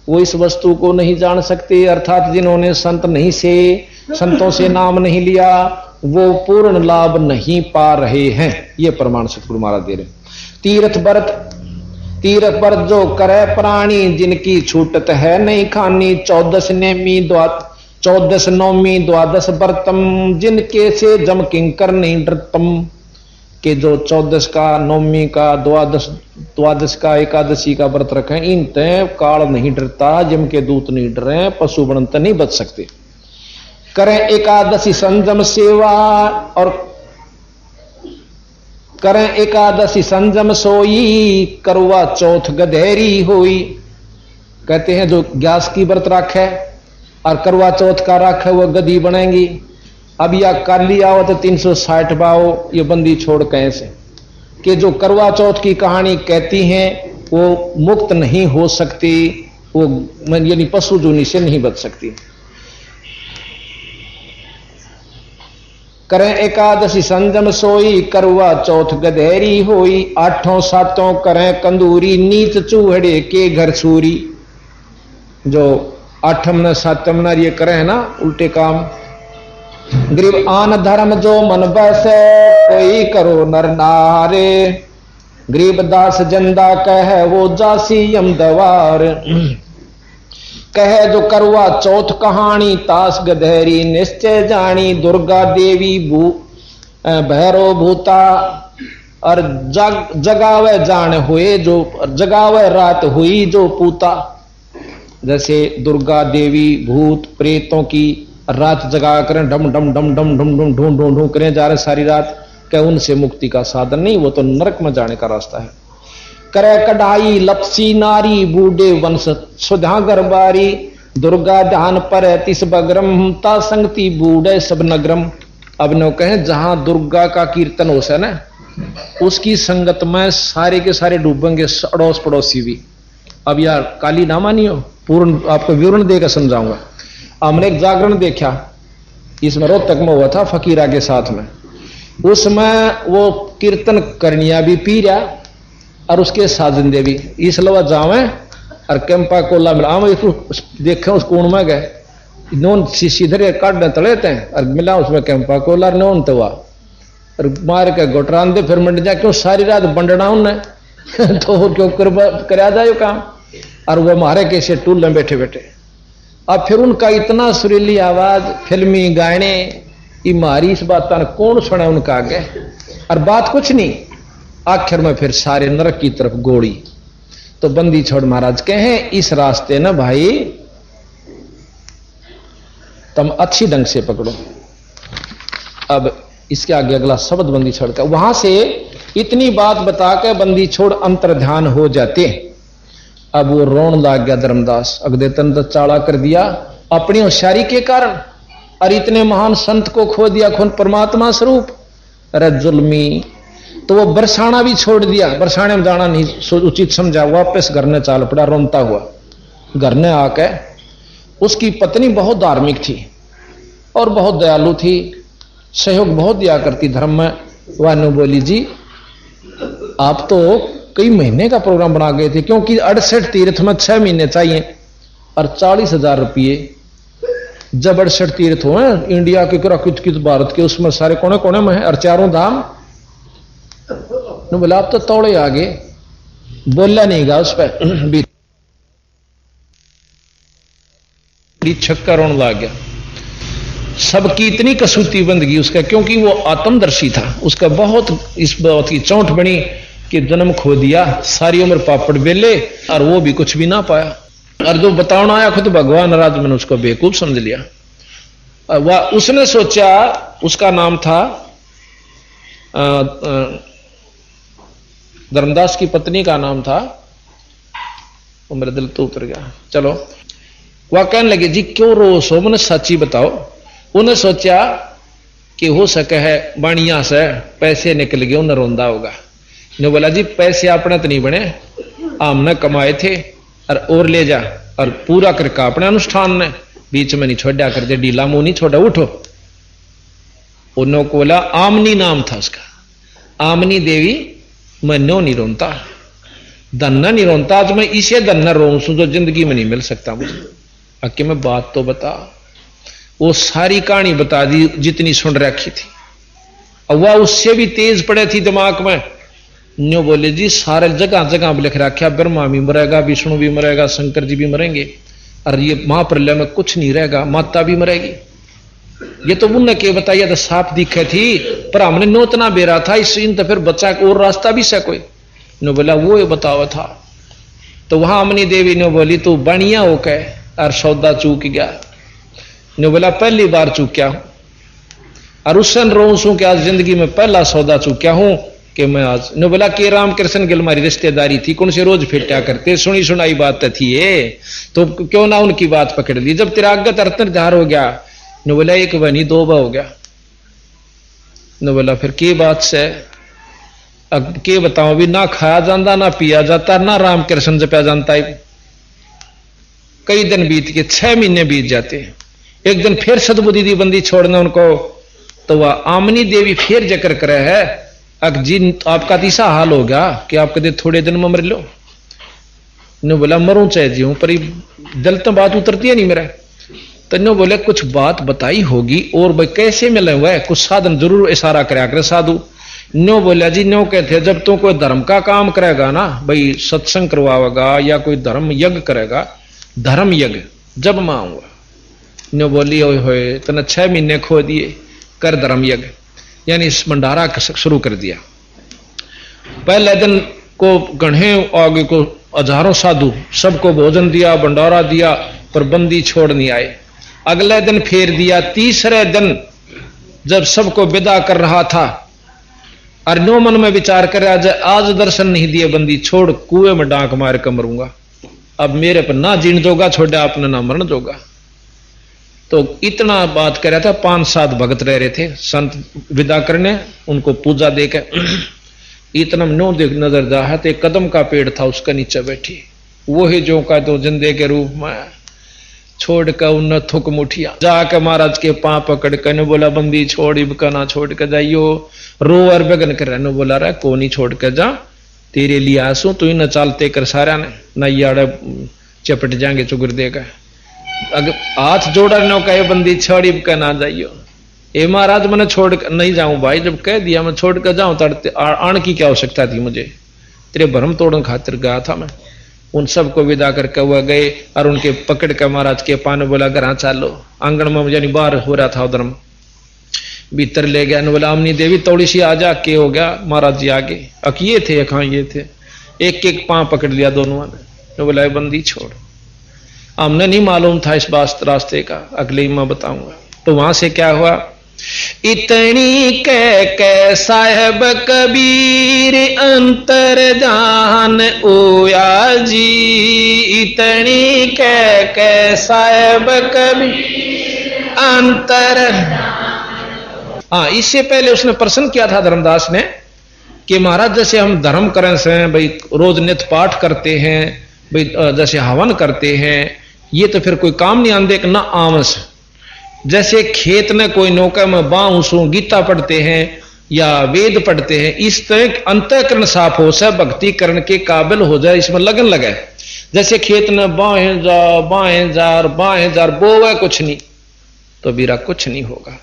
[SPEAKER 1] वो इस वस्तु को नहीं जान सकते, अर्थात जिन्होंने संत नहीं से संतों से नाम नहीं लिया वो पूर्ण लाभ नहीं पा रहे हैं। ये प्रमाण सतगुरु महाराज दे रहे। तीर्थ व्रत जो करे प्राणी, जिनकी छूटत है नहीं खानी। 14 नौमी द्वादश व्रतम, जिनके से जम किंकर नहीं डरतम। के जो 14 का, नौमी का, द्वादश का, एकादशी का व्रत रखे, इन तय काल नहीं डरता, जिम के दूत नहीं डरे, पशु बनत नहीं बच सकते। करें एकादशी संयम सेवा, और करें एकादशी संयम सोई, करवा चौथ गधेरी होई। कहते हैं जो ग्यास की व्रत रखे और करवा चौथ का रखे वो गधी बनेंगी। अब या काली आओ तो 360 बाओ, ये बंदी छोड़ कैसे कि जो करवा चौथ की कहानी कहती हैं वो मुक्त नहीं हो सकती, वो यानी पशु जूनी से नहीं बच सकती। करें एकादशी संयम सोई, करवा चौथ गधेरी होई। 8 सातों करें कंदूरी, नीच चूहड़े के घर सूरी। जो 8 7 ये करे ना उल्टे काम। गरीब आन धर्म जो मन बसे, कोई करो नर नारे। गरीब दास जंदा कहे वो जासी यम दवार। कहे जो करवा चौथ कहानी, तास गधेरी निश्चय जानी। दुर्गा देवी भैरो भूता, और जगावे जान हुए जो, जगावे रात हुई जो पूता। जैसे दुर्गा देवी भूत प्रेतों की रात जगा करें, डम डम डम डम डम डम ढूंढ ढूंढ ढूंढ करें जा रहे सारी रात, क्या उनसे मुक्ति का साधन नहीं, वो तो नरक में जाने का रास्ता है। करे कढ़ाई लपसी नारी, बूढ़े वंश सुधा गरबारी। दुर्गा ध्यान पर तिस बग्रम, ता संगति बूढ़े सब नगरम। अब नो कहें जहां दुर्गा का कीर्तन हो से ना, उसकी संगत में सारे के सारे डूबेंगे, अड़ोस पड़ोसी भी। अब यार काली ना मानियो, पूर्ण आपको विवरण देकर समझाऊंगा। हमने एक जागरण देखा, इसमें रोहतक में हुआ था फकीरा के साथ में। उसमें वो कीर्तन करनिया भी पी रहा और उसके साजिंदे भी इस लवा जावे और कैंपा कोला मिला देखे उस कोण में गए नोन सीधे काटने तले थे और मिला उसमें कैंपा कोला नोन तो हुआ और मार के गोटरान दे फिर मंड जा क्यों सारी रात बंडना उन्हें तो क्यों कर जाए काम और वो मारे कैसे टूल में बैठे बैठे। अब फिर उनका इतना सुरीली आवाज फिल्मी गाने मारी इस बात का कौन सुना उनका आगे और बात कुछ नहीं। आखिर में फिर सारे नरक की तरफ गोड़ी। तो बंदी छोड़ महाराज कहे इस रास्ते ना भाई तुम अच्छी ढंग से पकड़ो। अब इसके आगे अगला शब्द बंदी छोड़ का वहां से इतनी बात बता के बंदी छोड़ अंतर ध्यान हो जाते। अब वो रोन लाग गया धर्मदास अगदे तन तो चाड़ा कर दिया अपनी होशियारी के कारण और इतने महान संत को खो दिया खुद परमात्मा स्वरूप। अरे जुल्मी तो वो बरसाना भी छोड़ दिया। बरसाने में जाना नहीं उचित समझा वापस घर ने चाल पड़ा रोनता हुआ। घर ने आके उसकी पत्नी बहुत धार्मिक थी और बहुत दयालु थी सहयोग बहुत दिया करती धर्म में। वानु बोली जी आप तो कई महीने का प्रोग्राम बना गए थे क्योंकि 68 तीर्थ में 6 महीने चाहिए और 40,000 रुपये जब 68 तीर्थ हो इंडिया के किस भारत के उसमें सारे कोने कोने में है और 4 धाम बोला आप तो तोड़े आगे बोला नहीं गा उस पर छक्का रोने लग गया। सबकी इतनी कसूती बंदगी उसका क्योंकि वो आत्मदर्शी था। उसका बहुत इस बात की चौंठ बनी कि जन्म खो दिया सारी उम्र पापड़ बेले और वो भी कुछ भी ना पाया और जो बताना आया खुद भगवान नाराज मैंने उसको बेवकूफ समझ लिया। वह उसने सोचा उसका नाम था धर्मदास की पत्नी का नाम था वो मेरे दिल तो उतर गया। चलो वह कहने लगे जी क्यों रोस हो मैंने सच्ची बताओ। उन्हें सोचा कि हो सके है बाणिया से पैसे निकल गए उन्हें रोंदा होगा। ने बोला जी पैसे अपने तो नहीं बने हमने कमाए थे और ले जा और पूरा करके अपने अनुष्ठान ने बीच में नहीं छोड़ा कर दे डीला मुंह नहीं छोड़ा उठो। उन्होंने को बोला आमनी नाम था उसका आमनी देवी मैं नो नहीं रोनता धन्ना नहीं रोनता आज मैं इसे धन्ना रोऊं जो जिंदगी में नहीं मिल सकता मुझे। आके मैं बात तो बता। वो सारी कहानी बता दी जितनी सुन रखी थी और वह उससे भी तेज पड़े थी दिमाग में। न्यू बोले जी सारे जगह जगह लिख रखा ब्रह्मा भी मरेगा विष्णु भी मरेगा शंकर जी भी मरेंगे और ये महाप्रलय में कुछ नहीं रहेगा माता भी मरेगी। ये तो उनने के बताइए तो साफ दिखे थी पर हमने नोतना बेरा था इस इन तो फिर बच्चा और रास्ता भी से कोई नो बोला वो बतावा था। तो वहां अमनी देवी ने बोली तू बढ़िया हो के और सौदा चूक गया। ने बोला पहली बार चूक्या हूं और उस सन रो सू कि आज जिंदगी में पहला सौदा चूक्या हूं कि मैं आज। ने बोला कि रामकृष्ण गिल हमारी रिश्तेदारी थी कौन से रोज फिटा करते सुनी सुनाई बात थी ये तो क्यों ना उनकी बात पकड़ ली। जब तेरा अगत अर्तन धार हो गया ने बोला एक बनी 2 बा हो गया। ने बोला फिर के बात से अब के बताओ भी ना खाया जाता ना पिया जाता ना रामकृष्ण जपया जानता है। कई दिन बीत के 6 महीने बीत जाते हैं। एक दिन फिर सदबुद्धि दी बंदी छोड़ना उनको तो वह आमनी देवी फिर जिक्र करे है अक जी आपका तीसरा हाल हो गया कि आप कदे थोड़े दिन में मर लो। ने बोला मरूं चाहे जी हूं पर दिल तो बात उतरती है नहीं मेरा। तो नो बोले कुछ बात बताई होगी और भाई कैसे मिले हुआ है कुछ साधन जरूर इशारा कराया करे साधु। नो बोला जी नो कहते जब तू कोई धर्म का काम करेगा ना भाई सत्संग करवाएगा या कोई धर्म यज्ञ करेगा धर्म यज्ञ जब मैं आऊंगा। नो बोली होए तने 6 महीने खो दिए कर धर्म यज्ञ यानी इस भंडारा शुरू कर दिया। पहले दिन को गढ़े आगे को हजारों साधु सबको भोजन दिया भंडारा दिया पर बंदी छोड़ नहीं आए। अगले दिन फेर दिया। तीसरे दिन जब सबको विदा कर रहा था और नो मन में विचार कर आज दर्शन नहीं दिए बंदी छोड़ कुएं में डांक मार कर मरूंगा अब मेरे पर ना जीण जोगा छोड़ा आपने ना मरण जोगा। तो इतना बात कर रहा था। 5-7 भगत रह रहे थे संत विदा करने उनको पूजा देकर इतना नो देख नजर जा है तो एक कदम का पेड़ था उसका नीचे बैठी वो ही जो का तो जिंदे के रूप में छोड़ कर उन थुक मुठिया जाकर महाराज के पांव पकड़ कर बोला बंदी छोड़ इबका छोड़ कर जाइयो रो और बगन कर रहने बोला रहा को नहीं छोड़ कर जा तेरे लिए आंसू तू न चालते कर सारा ने न याड़ा चपट जाएंगे चुगर देगा अगर हाथ जोड़ा नो कहे बंदी छोड़ इबका ना जाइयो ए महाराज मैंने छोड़ कर नहीं जाऊं भाई जब कह दिया मैं छोड़ कर जाऊं तड़ते आण की क्या आवश्यकता थी मुझे तेरे भरम तोड़न खातिर गया था मैं उन सबको विदा करके वह गए और उनके पकड़ कर महाराज के पान बोला घर चालो आंगन में यानी बाहर हो रहा था उधर भीतर ले गया बोला अमनी देवी थोड़ी सी आजा के हो गया महाराज जी आगे अक ये थे कहाँ ये थे एक एक पांव पकड़ लिया दोनों ने बोला बंदी छोड़ हमने नहीं मालूम था इस रास्ते का अगले ही मैं बताऊंगा तो वहां से क्या हुआ इतनी कह साहेब कबीर अंतर जान ओया जी इतनी कह साहेब कबीर अंतर हाँ इससे पहले उसने प्रश्न किया था धर्मदास ने कि महाराज जैसे हम धर्म करें से भाई रोज नित्य पाठ करते हैं भाई जैसे हवन करते हैं ये तो फिर कोई काम नहीं आंदे न आमस जैसे खेत में कोई नौका में बांसू गीता पढ़ते हैं या वेद पढ़ते हैं इस तरह अंतःकरण साफ हो सब भक्ति करने के काबिल हो जाए इसमें लगन लगे जैसे खेत में बाएं जार बोवे कुछ नहीं तो बीरा कुछ नहीं होगा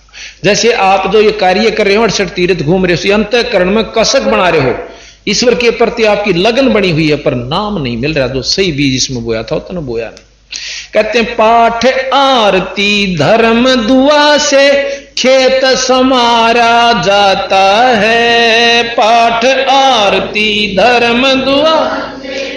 [SPEAKER 1] जैसे आप जो ये कार्य कर रहे हो 68 तीर्थ घूम रहे हो अंतःकरण में कसक बना रहे हो ईश्वर के प्रति आपकी लगन बनी हुई है पर नाम नहीं मिल रहा जो सही बीज इसमें बोया था उतना बोया नहीं कहते हैं पाठ आरती धर्म दुआ से खेत समारा जाता है पाठ आरती धर्म दुआ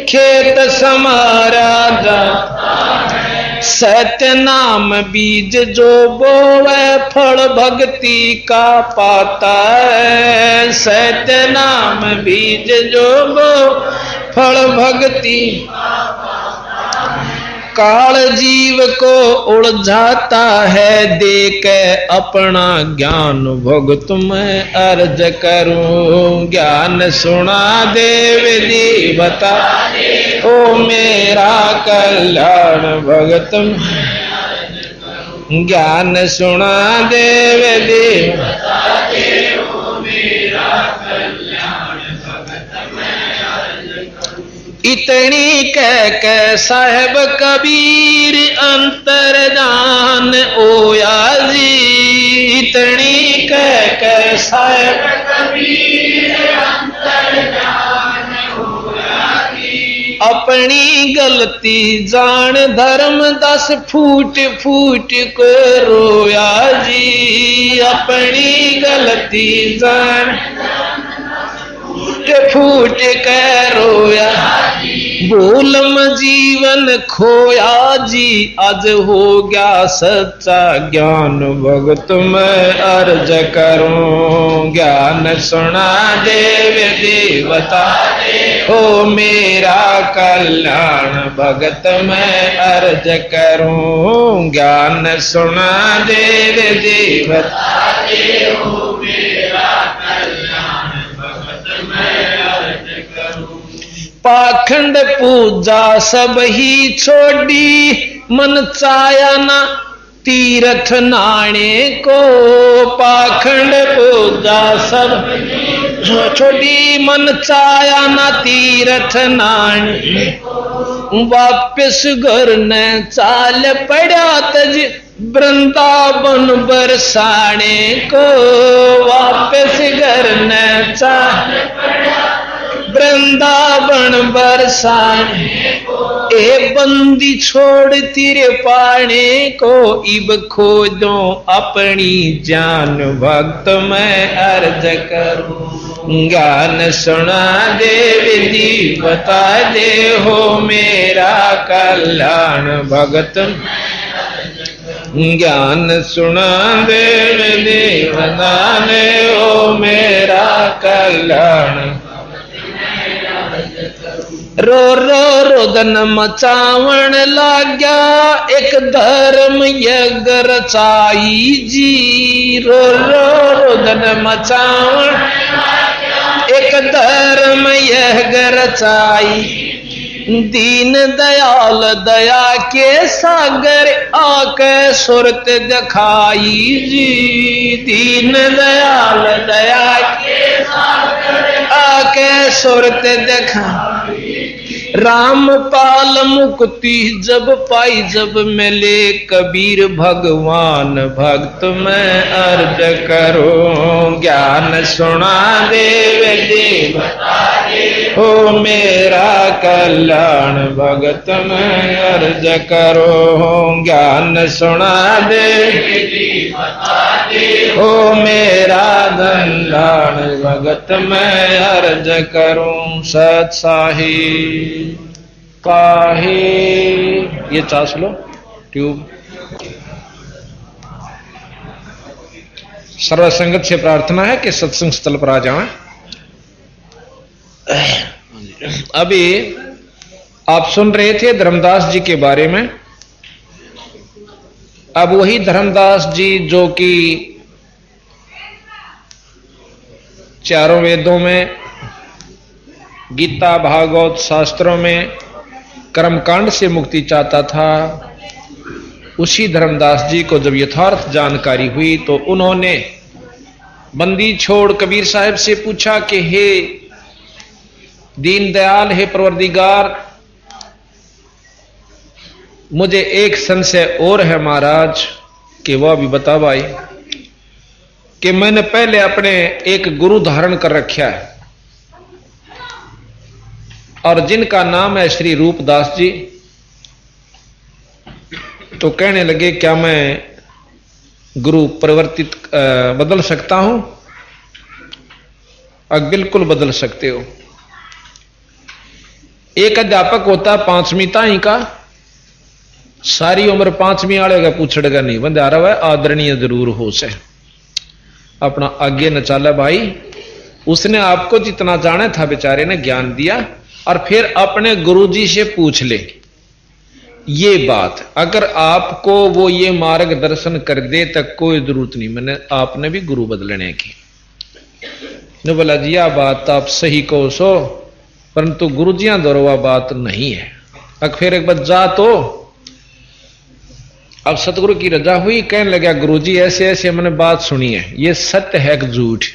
[SPEAKER 1] खेत समारा जाता है सत्य नाम बीज जो बोवे फल भक्ति का पाता है सत्य नाम बीज जो बो फल भक्ति काल जीव को उलझाता है देख अपना ज्ञान भगत मैं अर्ज करूं ज्ञान सुना देव जी बता ओ मेरा कल्याण भगत ज्ञान सुना देव जी इतनी कह साहेब कबीर अंतर जान ओया जी इतनी कह साहेब कबीर अंतर जान ओया जी अपनी गलती जान धर्म 10 फूट फूट को रोया जी अपनी गलती जान फूट कर रोया भूलम जीवन खोया जी आज हो गया सच्चा ज्ञान भगत मैं अर्ज करूं ज्ञान सुना देव देवता हो मेरा कल्याण भगत मैं अर्ज करूं ज्ञान सुना देव देवता हो मेरा पाखंड पूजा सब ही छोड़ी मन चाया ना तीर्थ नाणे को पाखंड पूजा सब छोड़ी मन चाया ना तीर्थ नाणे वापिस घर न चाल पड़ा तज वृंदावन बरसाने को वापिस घर न चाल वृंदावन बरसाने ए बंदी छोड़ तेरे पाने को इब खोजो अपनी जान भक्त मैं अर्ज करूं ज्ञान सुना देव जी बता दे हो मेरा कल्याण भगत ज्ञान सुना देव देव दाने हो मेरा कल्याण रो रो रोदन मचावण लाग्या एक धर्म यज्ञ रचाई जी रो रो रोदन मचावण एक धर्म यज्ञ रचाई दीन दयाल दया के सागर आके सुरत दिखाई जी। दीन दयाल दया के सागर आके सुरत दिखाई। राम पाल मुक्ति जब पाई जब मिले कबीर भगवान भक्त में अर्ज करो। ज्ञान सुना देव देव हो मेरा कल्याण भगत में अर्ज करो। ज्ञान सुना दे हो मेरा कल्याण भगत में अर्ज करूं। सत साही काहे ये चास लो ट्यूब। सर्वसंगत से प्रार्थना है कि सत्संग स्थल पर आ जाएं। अभी आप सुन रहे थे धर्मदास जी के बारे में। अब वही धर्मदास जी जो कि चारों वेदों में, गीता भागवत शास्त्रों में कर्मकांड से मुक्ति चाहता था, उसी धर्मदास जी को जब यथार्थ जानकारी हुई तो उन्होंने बंदी छोड़ कबीर साहब से पूछा कि हे दीनदयाल, हे परवरदिगार, मुझे एक संशय और है महाराज, कि वह भी बता भाई, कि मैंने पहले अपने एक गुरु धारण कर रखा है और जिनका नाम है श्री रूपदास जी। तो कहने लगे क्या मैं गुरु परिवर्तित बदल सकता हूं? बिल्कुल बदल सकते हो। एक अध्यापक होता है 5वीं ताई का, सारी उम्र 5वीं वाले का पूछड़ेगा नहीं, बंदे आ रहा है आदरणीय जरूर हो से अपना आगे न चाला भाई। उसने आपको जितना जाना था बेचारे ने ज्ञान दिया, और फिर अपने गुरुजी से पूछ ले ये बात। अगर आपको वो ये मार्गदर्शन कर दे तक कोई जरूरत नहीं, मैंने आपने भी गुरु बदलने की। ने बोला जी यह बात आप सही कहो सो, परंतु गुरुजियां द्वारा वह बात नहीं है। अब फिर एक बार जा तो अब सतगुरु की रजा हुई, कहने लगा गुरुजी ऐसे ऐसे मैंने बात सुनी है, ये सत्य है कि झूठ?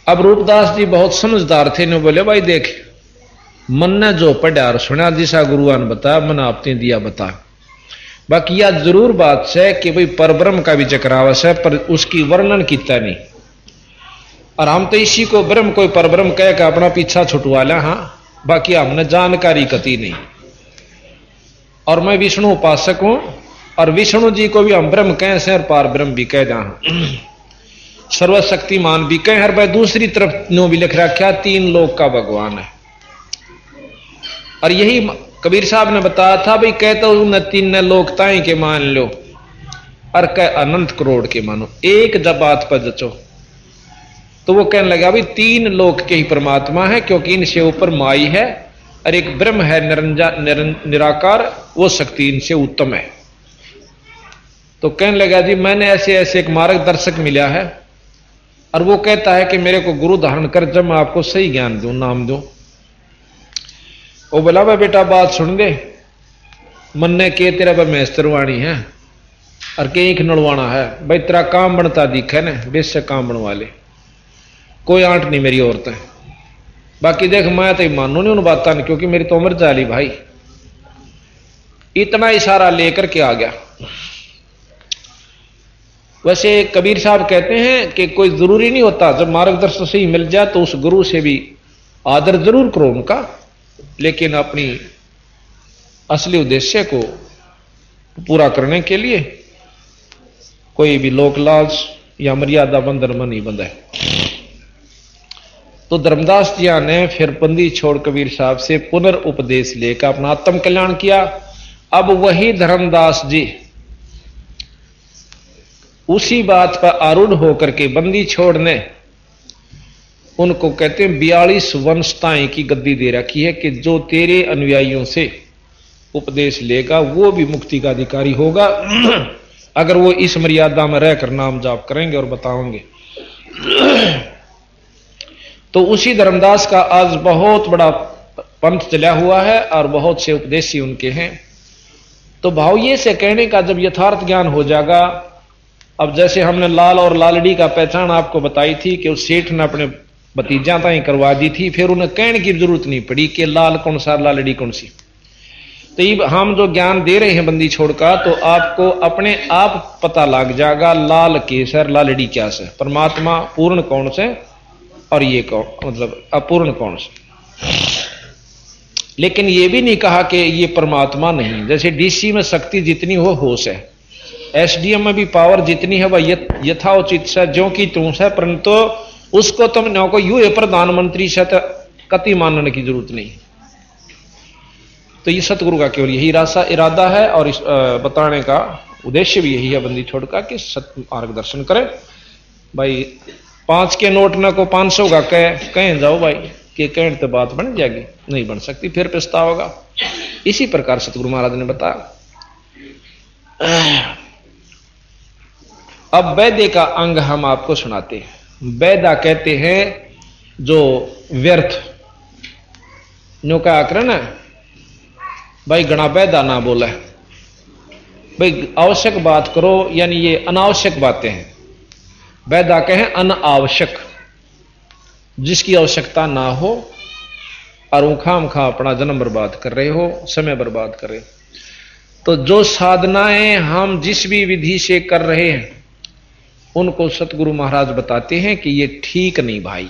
[SPEAKER 1] अब रूपदास जी बहुत समझदार थे, ने बोले भाई देख, मन ने जो पढ़ा और सुना दिशा गुरुआन बता, मन आपने दिया बता। बाकी यह जरूर बात है कि भाई परब्रह्म का भी चक्रावश है, पर उसकी वर्णन कितना नहीं। और हम तो इसी को ब्रह्म कोई परब्रह्म कह के अपना पीछा छुटवा लिया। हाँ, बाकी हमने जानकारी कती नहीं। और मैं विष्णु उपासक हूं, और विष्णु जी को भी हम ब्रह्म कहें से और पार ब्रह्म भी कह जहां सर्वशक्तिमान भी कहें। हर भाई दूसरी तरफ नो भी लिख रखा 3 लोक का भगवान है। और यही कबीर साहब ने बताया था भाई, कहता हूं न 3 लोकताएं के मान लो और कह अनंत करोड़ के मानो, एक जब बात पर जचो। तो वो कहने लगा भाई 3 लोक के ही परमात्मा है, क्योंकि इनसे ऊपर माई है और एक ब्रह्म है निराकार, वो शक्ति इनसे उत्तम है। तो कहने लगा जी मैंने ऐसे ऐसे एक मार्गदर्शक मिला है, और वो कहता है कि मेरे को गुरु धारण कर, जब मैं आपको सही ज्ञान दूं, नाम दूं। वो बोला भाई बेटा बात सुन दे, मन ने के तेरा भाई मैस्तरवाणी है और के एक नड़वाना है, भाई तेरा काम बनता दिखे ना, बेशक काम बनवा ले, कोई आंट नहीं मेरी औरतें। बाकी देख मैं तो मानू नहीं उन बातों ने, क्योंकि मेरी तो उम्र चाली भाई। इतना इशारा लेकर के आ गया। वैसे कबीर साहब कहते हैं कि कोई जरूरी नहीं होता, जब मार्गदर्शन सही मिल जाए तो उस गुरु से भी आदर जरूर करो उनका, लेकिन अपनी असली उद्देश्य को पूरा करने के लिए कोई भी लोक लाज या मर्यादा बंधन में नहीं बंधा है। तो धर्मदास जी ने फिर बंदी छोड़ कबीर साहब से पुनर्उपदेश लेकर अपना आत्म कल्याण किया। अब वही धर्मदास जी उसी बात पर आरूढ़ होकर के बंदी छोड़ने, उनको कहते हैं 42 वंशताएं की गद्दी दे रखी है कि जो तेरे अनुयायियों से उपदेश लेगा वो भी मुक्ति का अधिकारी होगा, अगर वो इस मर्यादा में रहकर नाम जाप करेंगे और बताओगे। तो उसी धर्मदास का आज बहुत बड़ा पंथ चला हुआ है और बहुत से उपदेशी उनके हैं। तो भाव ये से कहने का जब यथार्थ ज्ञान हो जाएगा, अब जैसे हमने लाल और लालड़ी का पहचान आपको बताई थी कि उस सेठ ने अपने भतीजा ताई करवा दी थी, फिर उन्हें कहने की जरूरत नहीं पड़ी कि लाल कौन सा लालड़ी कौन सी। तो ये हम जो ज्ञान दे रहे हैं बंदी छोड़ का, तो आपको अपने आप पता लग जाएगा लाल केसर लालड़ी क्या से, परमात्मा पूर्ण कौन से और ये कौन मतलब अपूर्ण कौन से। लेकिन ये भी नहीं कहा कि ये परमात्मा नहीं। जैसे डीसी में शक्ति जितनी हो होश है, एसडीएम में भी पावर जितनी है वह यथाउचित से ज्यों की त्यों से, परंतु उसको तुम न को यू प्रधानमंत्री से कति मानने की जरूरत नहीं। तो ये सतगुरु का केवल यही इरादा है और इस बताने का उद्देश्य भी यही है बंदी छोड़ का कि सत्य मार्गदर्शन करें। भाई 5 के नोट न को 500 का कहें जाओ भाई कि कहने तो बात बन जाएगी, नहीं बन सकती, फिर पछताओगा। इसी प्रकार सतगुरु महाराज ने बताया। अब वैद्य का अंग हम आपको सुनाते हैं। वैदा कहते हैं जो व्यर्थ नो का आकरण है भाई, गणा वैदा ना बोले भाई, आवश्यक बात करो, यानी ये अनावश्यक बातें हैं। वैदा कहें अनावश्यक, जिसकी आवश्यकता ना हो और उखाम खा अपना जन्म बर्बाद कर रहे हो, समय बर्बाद कर रहे हो। तो जो साधनाएं हम जिस भी विधि से कर रहे हैं उनको सतगुरु महाराज बताते हैं कि ये ठीक नहीं भाई।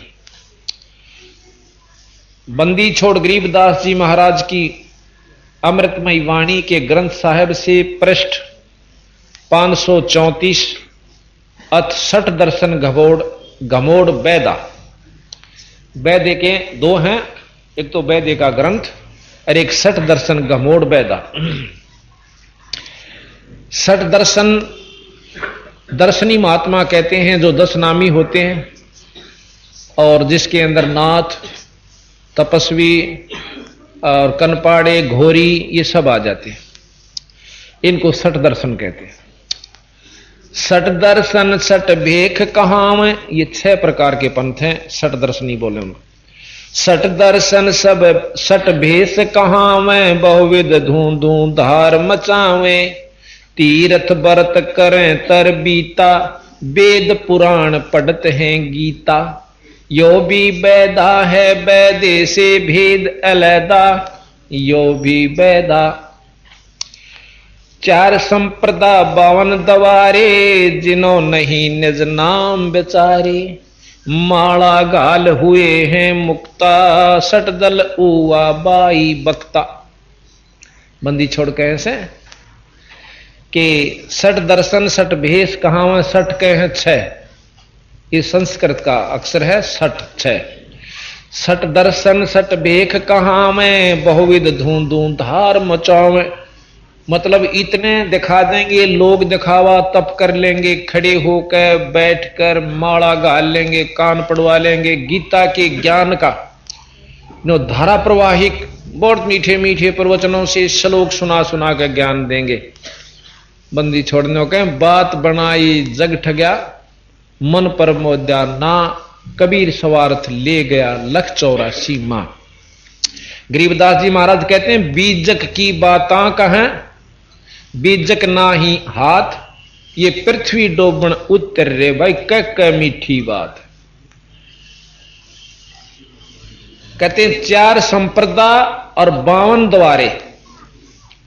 [SPEAKER 1] बंदी छोड़ गरीबदास जी महाराज की अमृतमयी वाणी के ग्रंथ साहिब से पृष्ठ 534 अथ 60 दर्शन घमोड़ वैदा। वैद्य के 2 हैं, एक तो वैद्य का ग्रंथ और एक 60 दर्शन घमोड़ वैदा। 60 दर्शन दर्शनी महात्मा कहते हैं जो 10 नामी होते हैं और जिसके अंदर नाथ, तपस्वी और कनपाड़े, घोरी ये सब आ जाते हैं। इनको 60 दर्शन कहते हैं। 60 दर्शन 60 भेख कहां, ये 6 प्रकार के पंथ हैं, 60 दर्शनी बोले उनको। 60 दर्शन सब 60 भेष कहां में, बहुविध धूं धार मचावे, तीर्थ व्रत करें तर बीता, वेद पुराण पढ़त हैं गीता। यो भी वैदा है वैदे से भेद अलैदा, यो भी वैदा। 4 संप्रदा 52 दवारे, जिनो नहीं निज नाम बेचारे, माला गाल हुए हैं मुक्ता, 60 दल उवा बाई बक्ता। बंदी छोड़ के ऐसे कि 60 दर्शन 60 भेष कहां में, 60 के हैं 6, ये संस्कृत का अक्षर है 60। 60 दर्शन 60 भेख कहां में, बहुविध धूं धार मचावे। मतलब इतने दिखा देंगे लोग, दिखावा तब कर लेंगे, खड़े होकर बैठकर माला गाल लेंगे, कान पड़वा लेंगे, गीता के ज्ञान का नो धारा प्रवाहिक बहुत मीठे मीठे प्रवचनों से श्लोक सुना सुना कर ज्ञान देंगे। बंदी छोड़ने के बात बनाई जग ठग्या, मन पर मोद्या ना, कबीर स्वार्थ ले गया 184 मां। गरीबदास जी महाराज कहते हैं बीजक की बातां कहें, बीजक ना ही हाथ, ये पृथ्वी डोबन उत्तर रे भाई, कह मीठी बात। कहते हैं 4 संप्रदा और 52 द्वारे,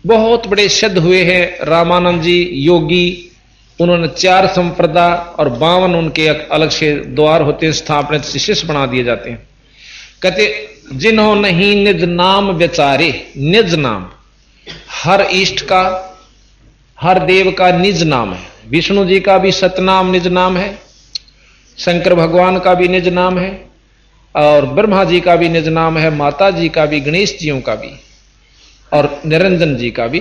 [SPEAKER 1] बहुत बड़े सिद्ध हुए हैं रामानंद जी योगी, उन्होंने 4 संप्रदा और 52 उनके अलग से द्वार होते हैं, स्थापनित शिष्य बना दिए जाते हैं। कहते जिन्हों नहीं निज नाम विचारे, निज नाम हर इष्ट का हर देव का निज नाम है। विष्णु जी का भी सतनाम निज नाम है, शंकर भगवान का भी निज नाम है, और ब्रह्मा जी का भी निज नाम है, माता जी का भी, गणेश जियों का भी और निरंजन जी का भी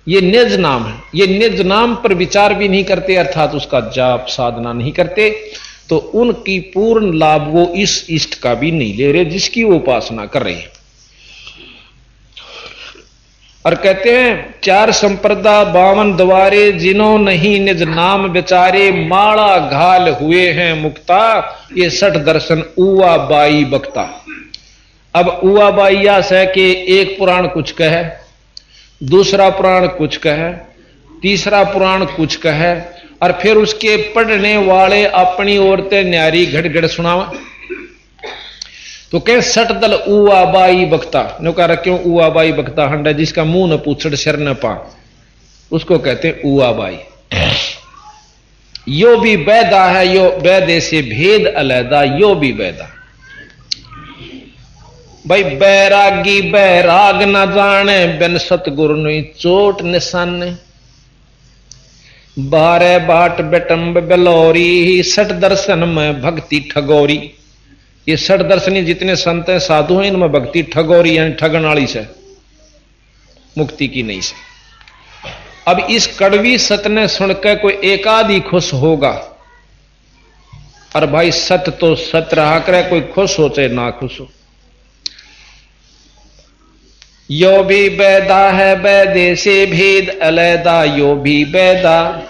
[SPEAKER 1] ये निज नाम है। ये निज नाम पर विचार भी नहीं करते, अर्थात उसका जाप साधना नहीं करते, तो उनकी पूर्ण लाभ वो इस इष्ट का भी नहीं ले रहे जिसकी वो उपासना कर रहे हैं। और कहते हैं 4 संप्रदा 52 द्वारे, जिन्हों नहीं निज नाम विचारे, माला घाल हुए हैं मुक्ता, ये 60 दर्शन उवा बाई बक्ता। अब उआ बाइया से कि एक पुराण कुछ कहे, दूसरा पुराण कुछ कहे, तीसरा पुराण कुछ कहे, और फिर उसके पढ़ने वाले अपनी औरतें न्यारी घड़ सुनावा। तो कह सट दल उआ बाई बकता, नो कह रहा क्यों उआ बाई बकता हंडा, जिसका मुंह न पूछड़ शर न पा, उसको कहते हैं उआ बाई। यो भी बैदा है, यो बैदे से भेद अलैदा, यो भी बैदा। भाई बैरागी बैराग न जाने, बिन सतगुरु नी चोट निशाने। बारे बाट बेटम्ब बेलौरी, सठ दर्शन में भक्ति ठगोरी। ये सठ दर्शनी जितने संत हैं साधु हैं, इनमें भक्ति ठगोरी यानी ठगन वाली से, मुक्ति की नहीं से। अब इस कड़वी सत ने सुनकर कोई एक आदि खुश होगा, और भाई सत तो सत रहा करे, कोई खुश हो चाहे ना खुश हो। यो भी बैदा है बैदे से भेद अलैदा, यो भी बैदा।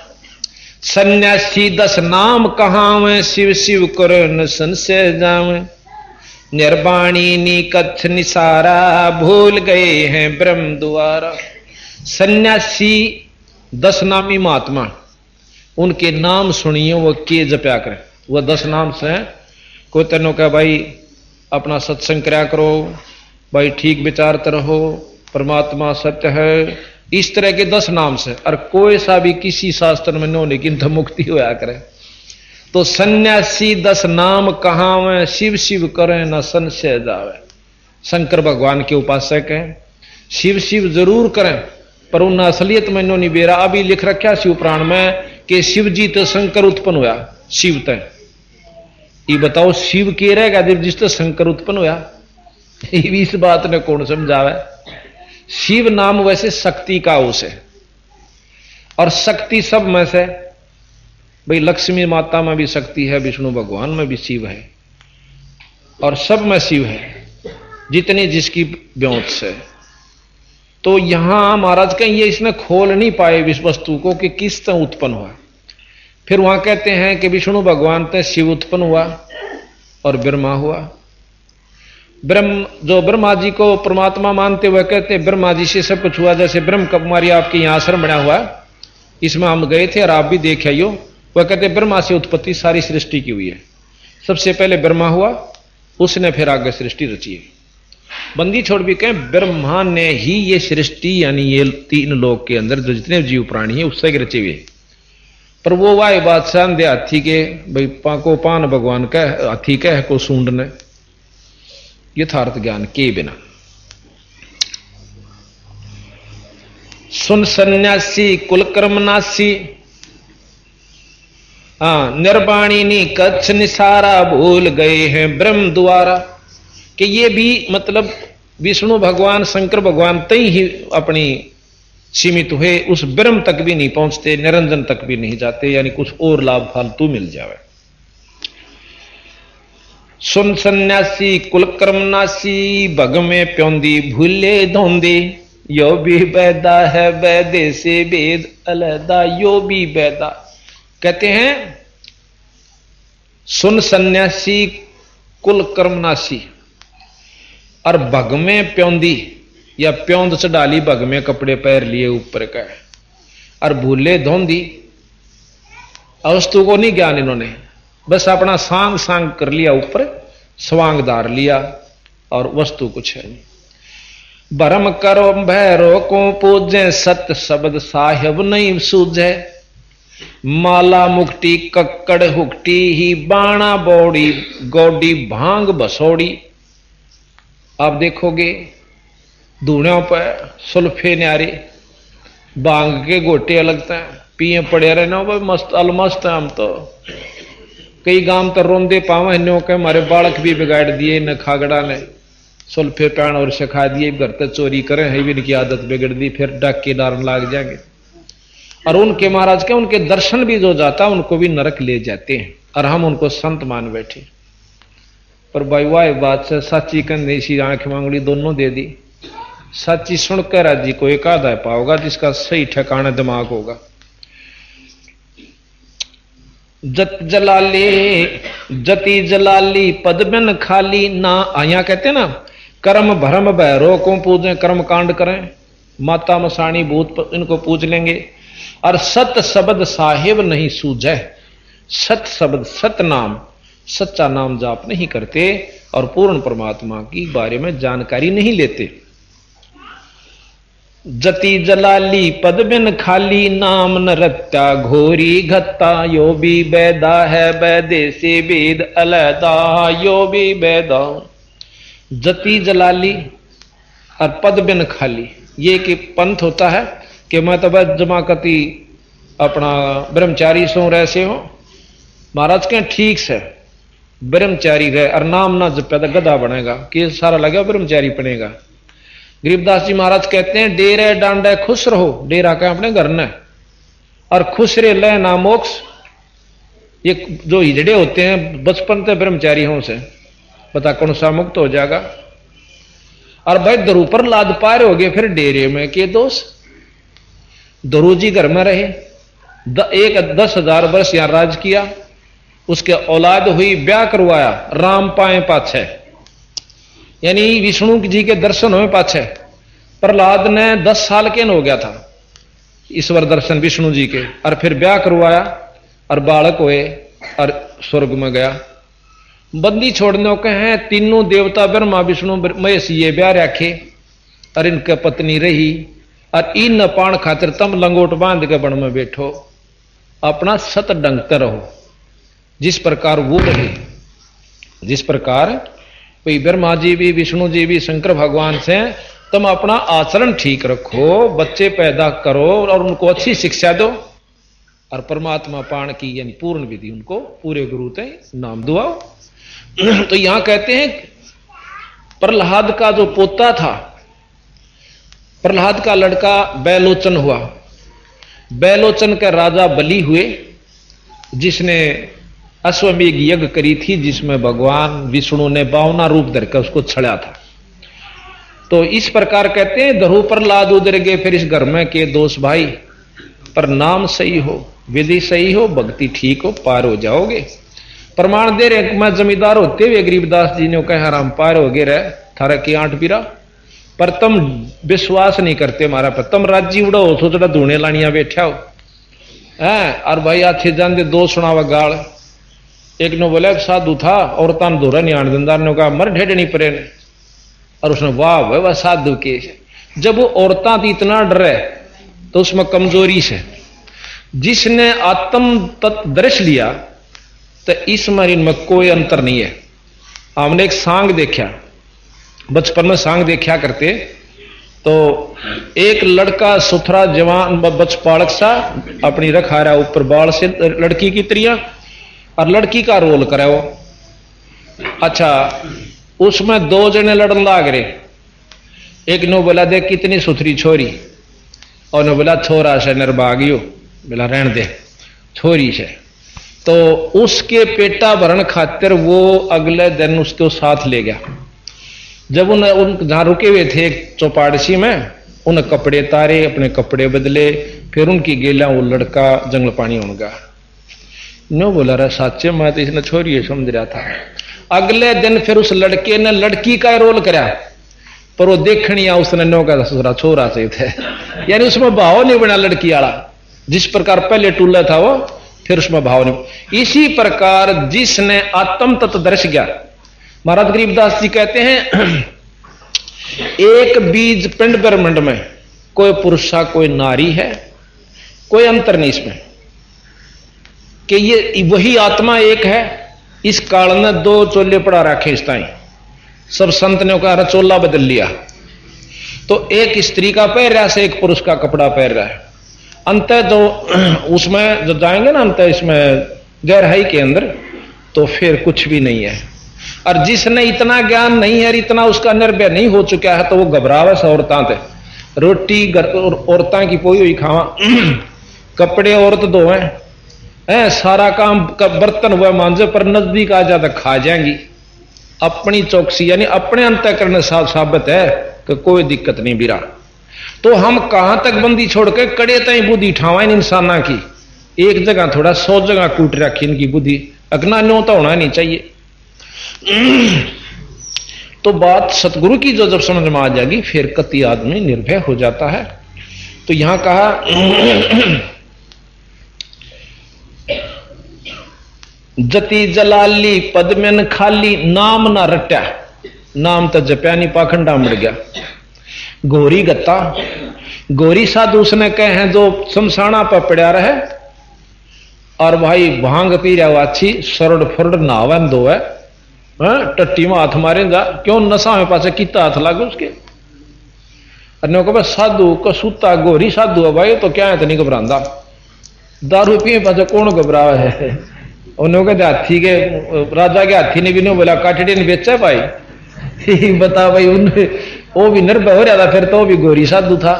[SPEAKER 1] सन्यासी 10 नाम कहावें, शिव शिव करो न संशय जावें। निर्वाणी नी कच्छ निसारा, भूल गए हैं ब्रह्म द्वारा। सन्यासी 10 नामी महात्मा, उनके नाम सुनिए, वो के जप्या करें। वह 10 नाम से कोई तेनों का भाई अपना सत्संग कराया करो, भाई ठीक विचारते रहो, परमात्मा सत्य है, इस तरह के 10 नाम से। और कोई सा भी किसी शास्त्र में नो, लेकिन तो मुक्ति होया करे। तो सन्यासी 10 नाम कहावें, शिव शिव करें न संशय जावे। शंकर भगवान के उपासक हैं, शिव शिव जरूर करें, पर उन असलियत में नो नहीं बेरा। अभी लिख रखा शिव पुराण में कि शिव जी तो शंकर उत्पन्न हुआ, शिव तय। ये बताओ शिव के रहेगा जब जिस तो शंकर उत्पन्न हुआ, इस बात ने कौन समझावे। शिव नाम वैसे शक्ति का उस है, और शक्ति सब में से भाई लक्ष्मी माता में भी शक्ति है, विष्णु भगवान में भी शिव है, और सब में शिव है, जितनी जिसकी ब्योत से। तो यहां महाराज कहीं ये इसने खोल नहीं पाए इस वस्तु को कि किस तरह उत्पन्न हुआ। फिर वहां कहते हैं कि विष्णु भगवान से शिव उत्पन्न हुआ और ब्रह्मा हुआ। ब्रह्म जो ब्रह्मा जी को परमात्मा मानते हुए कहते हैं ब्रह्मा जी से सब कुछ हुआ। जैसे ब्रह्म कुमारी आपके यहां आश्रम बना हुआ, इसमें हम गए थे और आप भी देखे आइयो। वह कहते ब्रह्मा से उत्पत्ति सारी सृष्टि की हुई है। सबसे पहले ब्रह्मा हुआ, उसने फिर आगे सृष्टि रची है। बंदी छोड़ भी कहें ब्रह्मा ने ही ये सृष्टि यानी ये 3 लोक के अंदर जो जितने जीव प्राणी है उससे रचे हुए। पर वो वाह बादशाह दे हाथी के भाई पाको पान भगवान का हाथी कह को सूंडने यथार्थ ज्ञान के बिना। सुन सन्यासी कुलकर्मनासी, निर्वाणी नी कच्छ निसारा, भूल गए हैं ब्रह्म द्वारा। कि ये भी मतलब विष्णु भगवान शंकर भगवान तई ही अपनी सीमित हुए, उस ब्रह्म तक भी नहीं पहुंचते, निरंजन तक भी नहीं जाते, यानी कुछ और लाभ फालतू मिल जावे। सुन सन्यासी कुलकर्मनासी, भग में प्योंदी भूले धोंदी, यो भी बैदा है बैदे से भेद अलैदा, यो भी बैदा। कहते हैं सुन सन्यासी कुलकर्मनासी, और भग में प्योंदी या प्योंद चढ़ाली, भग में कपड़े पैर लिए ऊपर का, और भूले धोंदी, वस्तु को नहीं ज्ञान इन्होंने, बस अपना सांग सांग कर लिया, ऊपर स्वांगदार लिया और वस्तु कुछ है नहीं। भरम करो भैरो को पूजे, सत्य शब्द साहिब नहीं सूझे। माला मुक्ति कक्कड़ हुक्टी ही, बाणा बौड़ी गौडी भांग बसोड़ी। आप देखोगे धूणों पर सुल्फे न्यारे बांग के गोटे लगते हैं, पिए पड़े रहना भाई मस्त अलमस्त है। हम तो कई गांव तो रोंदे पावे न्यो के हमारे बालक भी बिगाड़ दिए न खागड़ा ने सुल्फे पैण और सिखा दिए, घर तक चोरी करें है भी इनकी आदत बिगड़ दी, फिर डाके डारन लाग जाएंगे। और उनके महाराज के उनके दर्शन भी जो जाता उनको भी नरक ले जाते हैं, और हम उनको संत मान बैठे। पर भाई वाह बात से साची कंधे सी आंख मांगड़ी दोनों दे दी। साची सुनकर राजी को एक आधा पाओगा जिसका सही ठिकाना दिमाग होगा। जत जलाली जति जलाली पद बिन खाली ना, आया कहते ना कर्म भरम भैरो को पूजें, कर्म कांड करें, माता मसाणी भूत इनको पूज लेंगे। और सत शब्द साहिब नहीं सूझे, सत शब्द सत नाम सच्चा नाम जाप नहीं करते और पूर्ण परमात्मा की बारे में जानकारी नहीं लेते। जति जलाली पद बिन खाली, नाम न रत्या घोरी घत्ता, यो भी बैदा है बैदे से वेद अलैदा, यो भी बैदा। जति जलाली और पद बिन खाली, ये कि पंथ होता है कि मैं तो बस जमाकती अपना ब्रह्मचारी सो रह से हो। महाराज के ठीक से ब्रह्मचारी रहे और नाम ना जपे तो गधा बनेगा, कि सारा लगा ब्रह्मचारी बनेगा। गरीबदास जी महाराज कहते हैं डेरे डांडे खुश रहो, डेरा का अपने घर न, और खुश रे ले ना मोक्ष। ये जो हिजड़े होते हैं बचपन से ब्रह्मचारी हों से, पता कौन सा मुक्त हो जाएगा। और भाई दरू पर लाद पार हो गए फिर डेरे में के दोष। दरू जी घर में रहे, एक 10,000 वर्ष यहां राज किया, उसके औलाद हुई, ब्याह करवाया, राम पाए पाछे, यानी विष्णु जी के दर्शन हुए पाछे। प्रहलाद ने 10 साल के न हो गया था ईश्वर दर्शन विष्णु जी के, और फिर ब्याह करवाया और बालक हुए और स्वर्ग में गया। बंदी छोड़ने के हैं तीनों देवता ब्रह्मा विष्णु महेश ये ब्याह रखे और इनके पत्नी रही, और इन न पान खातिर तम लंगोट बांध के बन में बैठो, अपना सत डंगते रहो जिस प्रकार वो रहे। जिस प्रकार कोई ब्रह्मा जी भी विष्णु जी भी शंकर भगवान से तुम अपना आचरण ठीक रखो, बच्चे पैदा करो और उनको अच्छी शिक्षा दो, और परमात्मा पाण की यानी पूर्ण विधि उनको पूरे गुरु ते नाम दुआओ। तो यहां कहते हैं प्रहलाद का जो पोता था, प्रहलाद का लड़का बैलोचन हुआ। बैलोचन के राजा बलि हुए, जिसने अश्वमेघ यज्ञ करी थी, जिसमें भगवान विष्णु ने 52 रूप धरकर उसको छड़ा था। तो इस प्रकार कहते हैं धरु प्रहलाद उधर गए फिर इस घर में के दोष भाई, पर नाम सही हो, विधि सही हो, भक्ति ठीक हो, पार हो जाओगे। प्रमाण दे रहे, मैं जमींदार होते हुए गरीबदास जी ने कहा राम पार हो गए रहे थारा की आंट पीरा, पर तुम विश्वास नहीं करते हमारा पर, तुम राज्य उड़ा हो सोचना धूने लानिया बैठा हो है। और भाई आथे जान दे दो सुनावा गाल। एक ने बोला साधु था, औरतां ने धोरा नहीं आने दिंदार ने कहा मर ढेड नहीं परे, और उसने वाह वह साधु के। जब वो औरतां थी इतना डरे तो उसमें कमजोरी से, जिसने आत्म तत्दर्श लिया तो इसमें इनमें कोई अंतर नहीं है। हमने एक सांग देखा, बचपन में सांग देखा करते, तो एक लड़का सुथरा जवान बचपालक सा अपनी रखा रहा ऊपर बाल से लड़की की त्रिया, और लड़की का रोल करे वो। अच्छा, उसमें 2 जने लड़न लाग रहे, एक ने बोला देख कितनी सुथरी छोरी, और ने बोला छोरा से निर्भागियो, बोला रहन दे छोरी से। तो उसके पेटा भरण खातिर वो अगले दिन उसको साथ ले गया। जब उन जहां रुके हुए थे एक चौपाड़सी में, उन कपड़े तारे, अपने कपड़े बदले, फिर उनकी गेला वो लड़का जंगल पानी होगा। नो बोला रहा साचे मैं तो इसने छोरी समझ रहा था। अगले दिन फिर उस लड़के ने लड़की का रोल करा, पर वो देखनी आ उसने नो का ससुरा छोरा से थे, यानी उसमें भाव नहीं बना लड़की वाला। जिस प्रकार पहले टूला था वो, फिर उसमें भाव नहीं। इसी प्रकार जिसने आत्म तत्दर्श गया, महाराज गरीबदास जी कहते हैं एक बीज पिंड ब्रह्मांड में कोई पुरुषा कोई नारी है, कोई अंतर नहीं इसमें, कि ये वही आत्मा एक है। इस काल ने 2 चोले पड़ा रखे इस ताई, सब संत ने कहा चोला बदल लिया। तो एक स्त्री का पैर रहा से एक पुरुष का कपड़ा पैर रहा है। अंत जो उसमें जो जाएंगे ना अंत इसमें गहराई के अंदर, तो फिर कुछ भी नहीं है। और जिसने इतना ज्ञान नहीं है, इतना उसका निर्भय नहीं हो चुका है, तो वो घबरावे से औरतां थे। रोटी औरतां की पोई हुई खावा, कपड़े औरत धोए, सारा काम बर्तन हुआ मांझे, पर नजदीक आ जाता खा जाएंगी। अपनी चौकसी यानी अपने अंतःकरण साबित है कि कोई दिक्कत नहीं बिरा। तो हम कहां तक बंदी छोड़ के कड़े तई बुद्धि ठावा इन इंसाना की, एक जगह थोड़ा 100 जगह कूट रखी इनकी बुद्धि, अगना न्यों तो होना नहीं चाहिए। तो बात सतगुरु की जो जब समझ में आ जाएगी फिर कति आदमी निर्भय हो जाता है। तो यहां कहा जति जलाली पद में न खाली नाम ना रट्या, नाम तो जप्या नहीं पाखंडा मर गया। गोरी गत्ता गोरी साधु उसने कहे हैं जो शमशाना पर पड़ा रहे और भाई भांग पी रहा अच्छी सरड़ फुरड़ नहावन दो है टट्टी में हाथ मारे जा क्यों नशा में पास किता हाथ लागे उसके कहा साधु को सूता गोरी साधु है भाई तो क्या है तो नहीं घबरांदा दारू पिए पास कौन घबरावा है। उन्होंने कहते हाथी के राजा के हाथी ने भी नहीं बोला काटड़े ने बेचा भाई बता भाई उन्हें वो भी निर्भय हो रहा था फिर तो वो भी गोरी साधु था।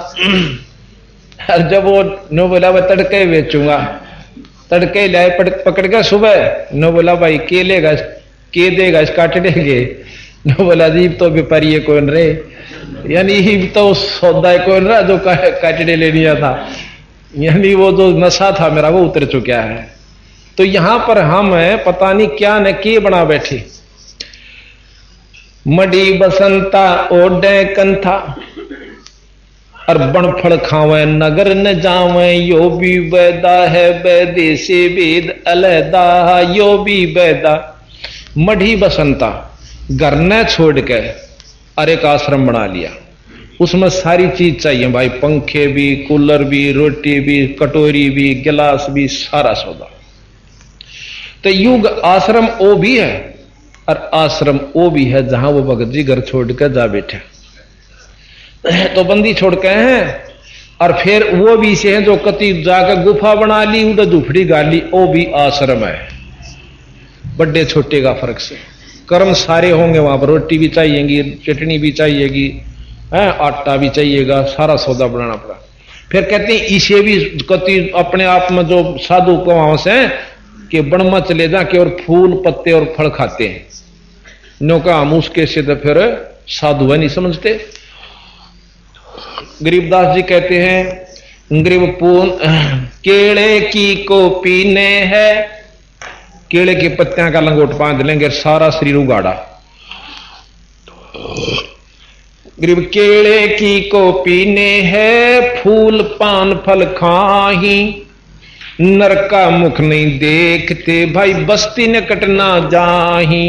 [SPEAKER 1] और जब वो नो बोला मैं तड़के बेचूंगा तड़के लाए पकड़ के सुबह नो बोला भाई के लेगा के देगा इस काटड़े के नो बोला जीव तो व्यापारी कौन रे यानी ही तो सौदा कौन रहा जो काटड़े ले लिया था यानी वो जो नशा था मेरा वो उतर चुका है। तो यहां पर हम पता नहीं क्या न के बना बैठे मडी बसंता ओडे कंथा और बनफल खावे नगर न जावे यो भी वैदा है वैदे से वेद अलहदा यो भी वैदा। मढ़ी बसंता घर न छोड़ के और एक आश्रम बना लिया उसमें सारी चीज चाहिए भाई पंखे भी कूलर भी रोटी भी कटोरी भी गिलास भी सारा सौदा। तो युग आश्रम वो भी है और आश्रम वो भी है जहां वो भगत जी घर छोड़ कर जा बैठे तो बंदी छोड़ के हैं और फिर वो भी से हैं जो कति जाकर गुफा बना ली उधर झुपड़ी गाली वो भी आश्रम है। बड़े छोटे का फर्क से कर्म सारे होंगे वहां पर रोटी भी चाहिएगी चटनी भी चाहिएगी आटा भी चाहिएगा सारा सौदा बनाना पड़ा। फिर कहते हैं इसे भी कति अपने आप में जो साधु को से कि बन में चले जाके और फूल पत्ते और फल खाते हैं नौका हम उसके से तो फिर साधु है नहीं समझते। गरीबदास जी कहते हैं गरीब पून केले की को पीने है केले के पत्तियां का लंगोट बांध लेंगे सारा शरीर उगाड़ा। गरीब केले की को पीने है फूल पान फल खाही नरका मुख नहीं देखते भाई बस्ती न कटना जाही।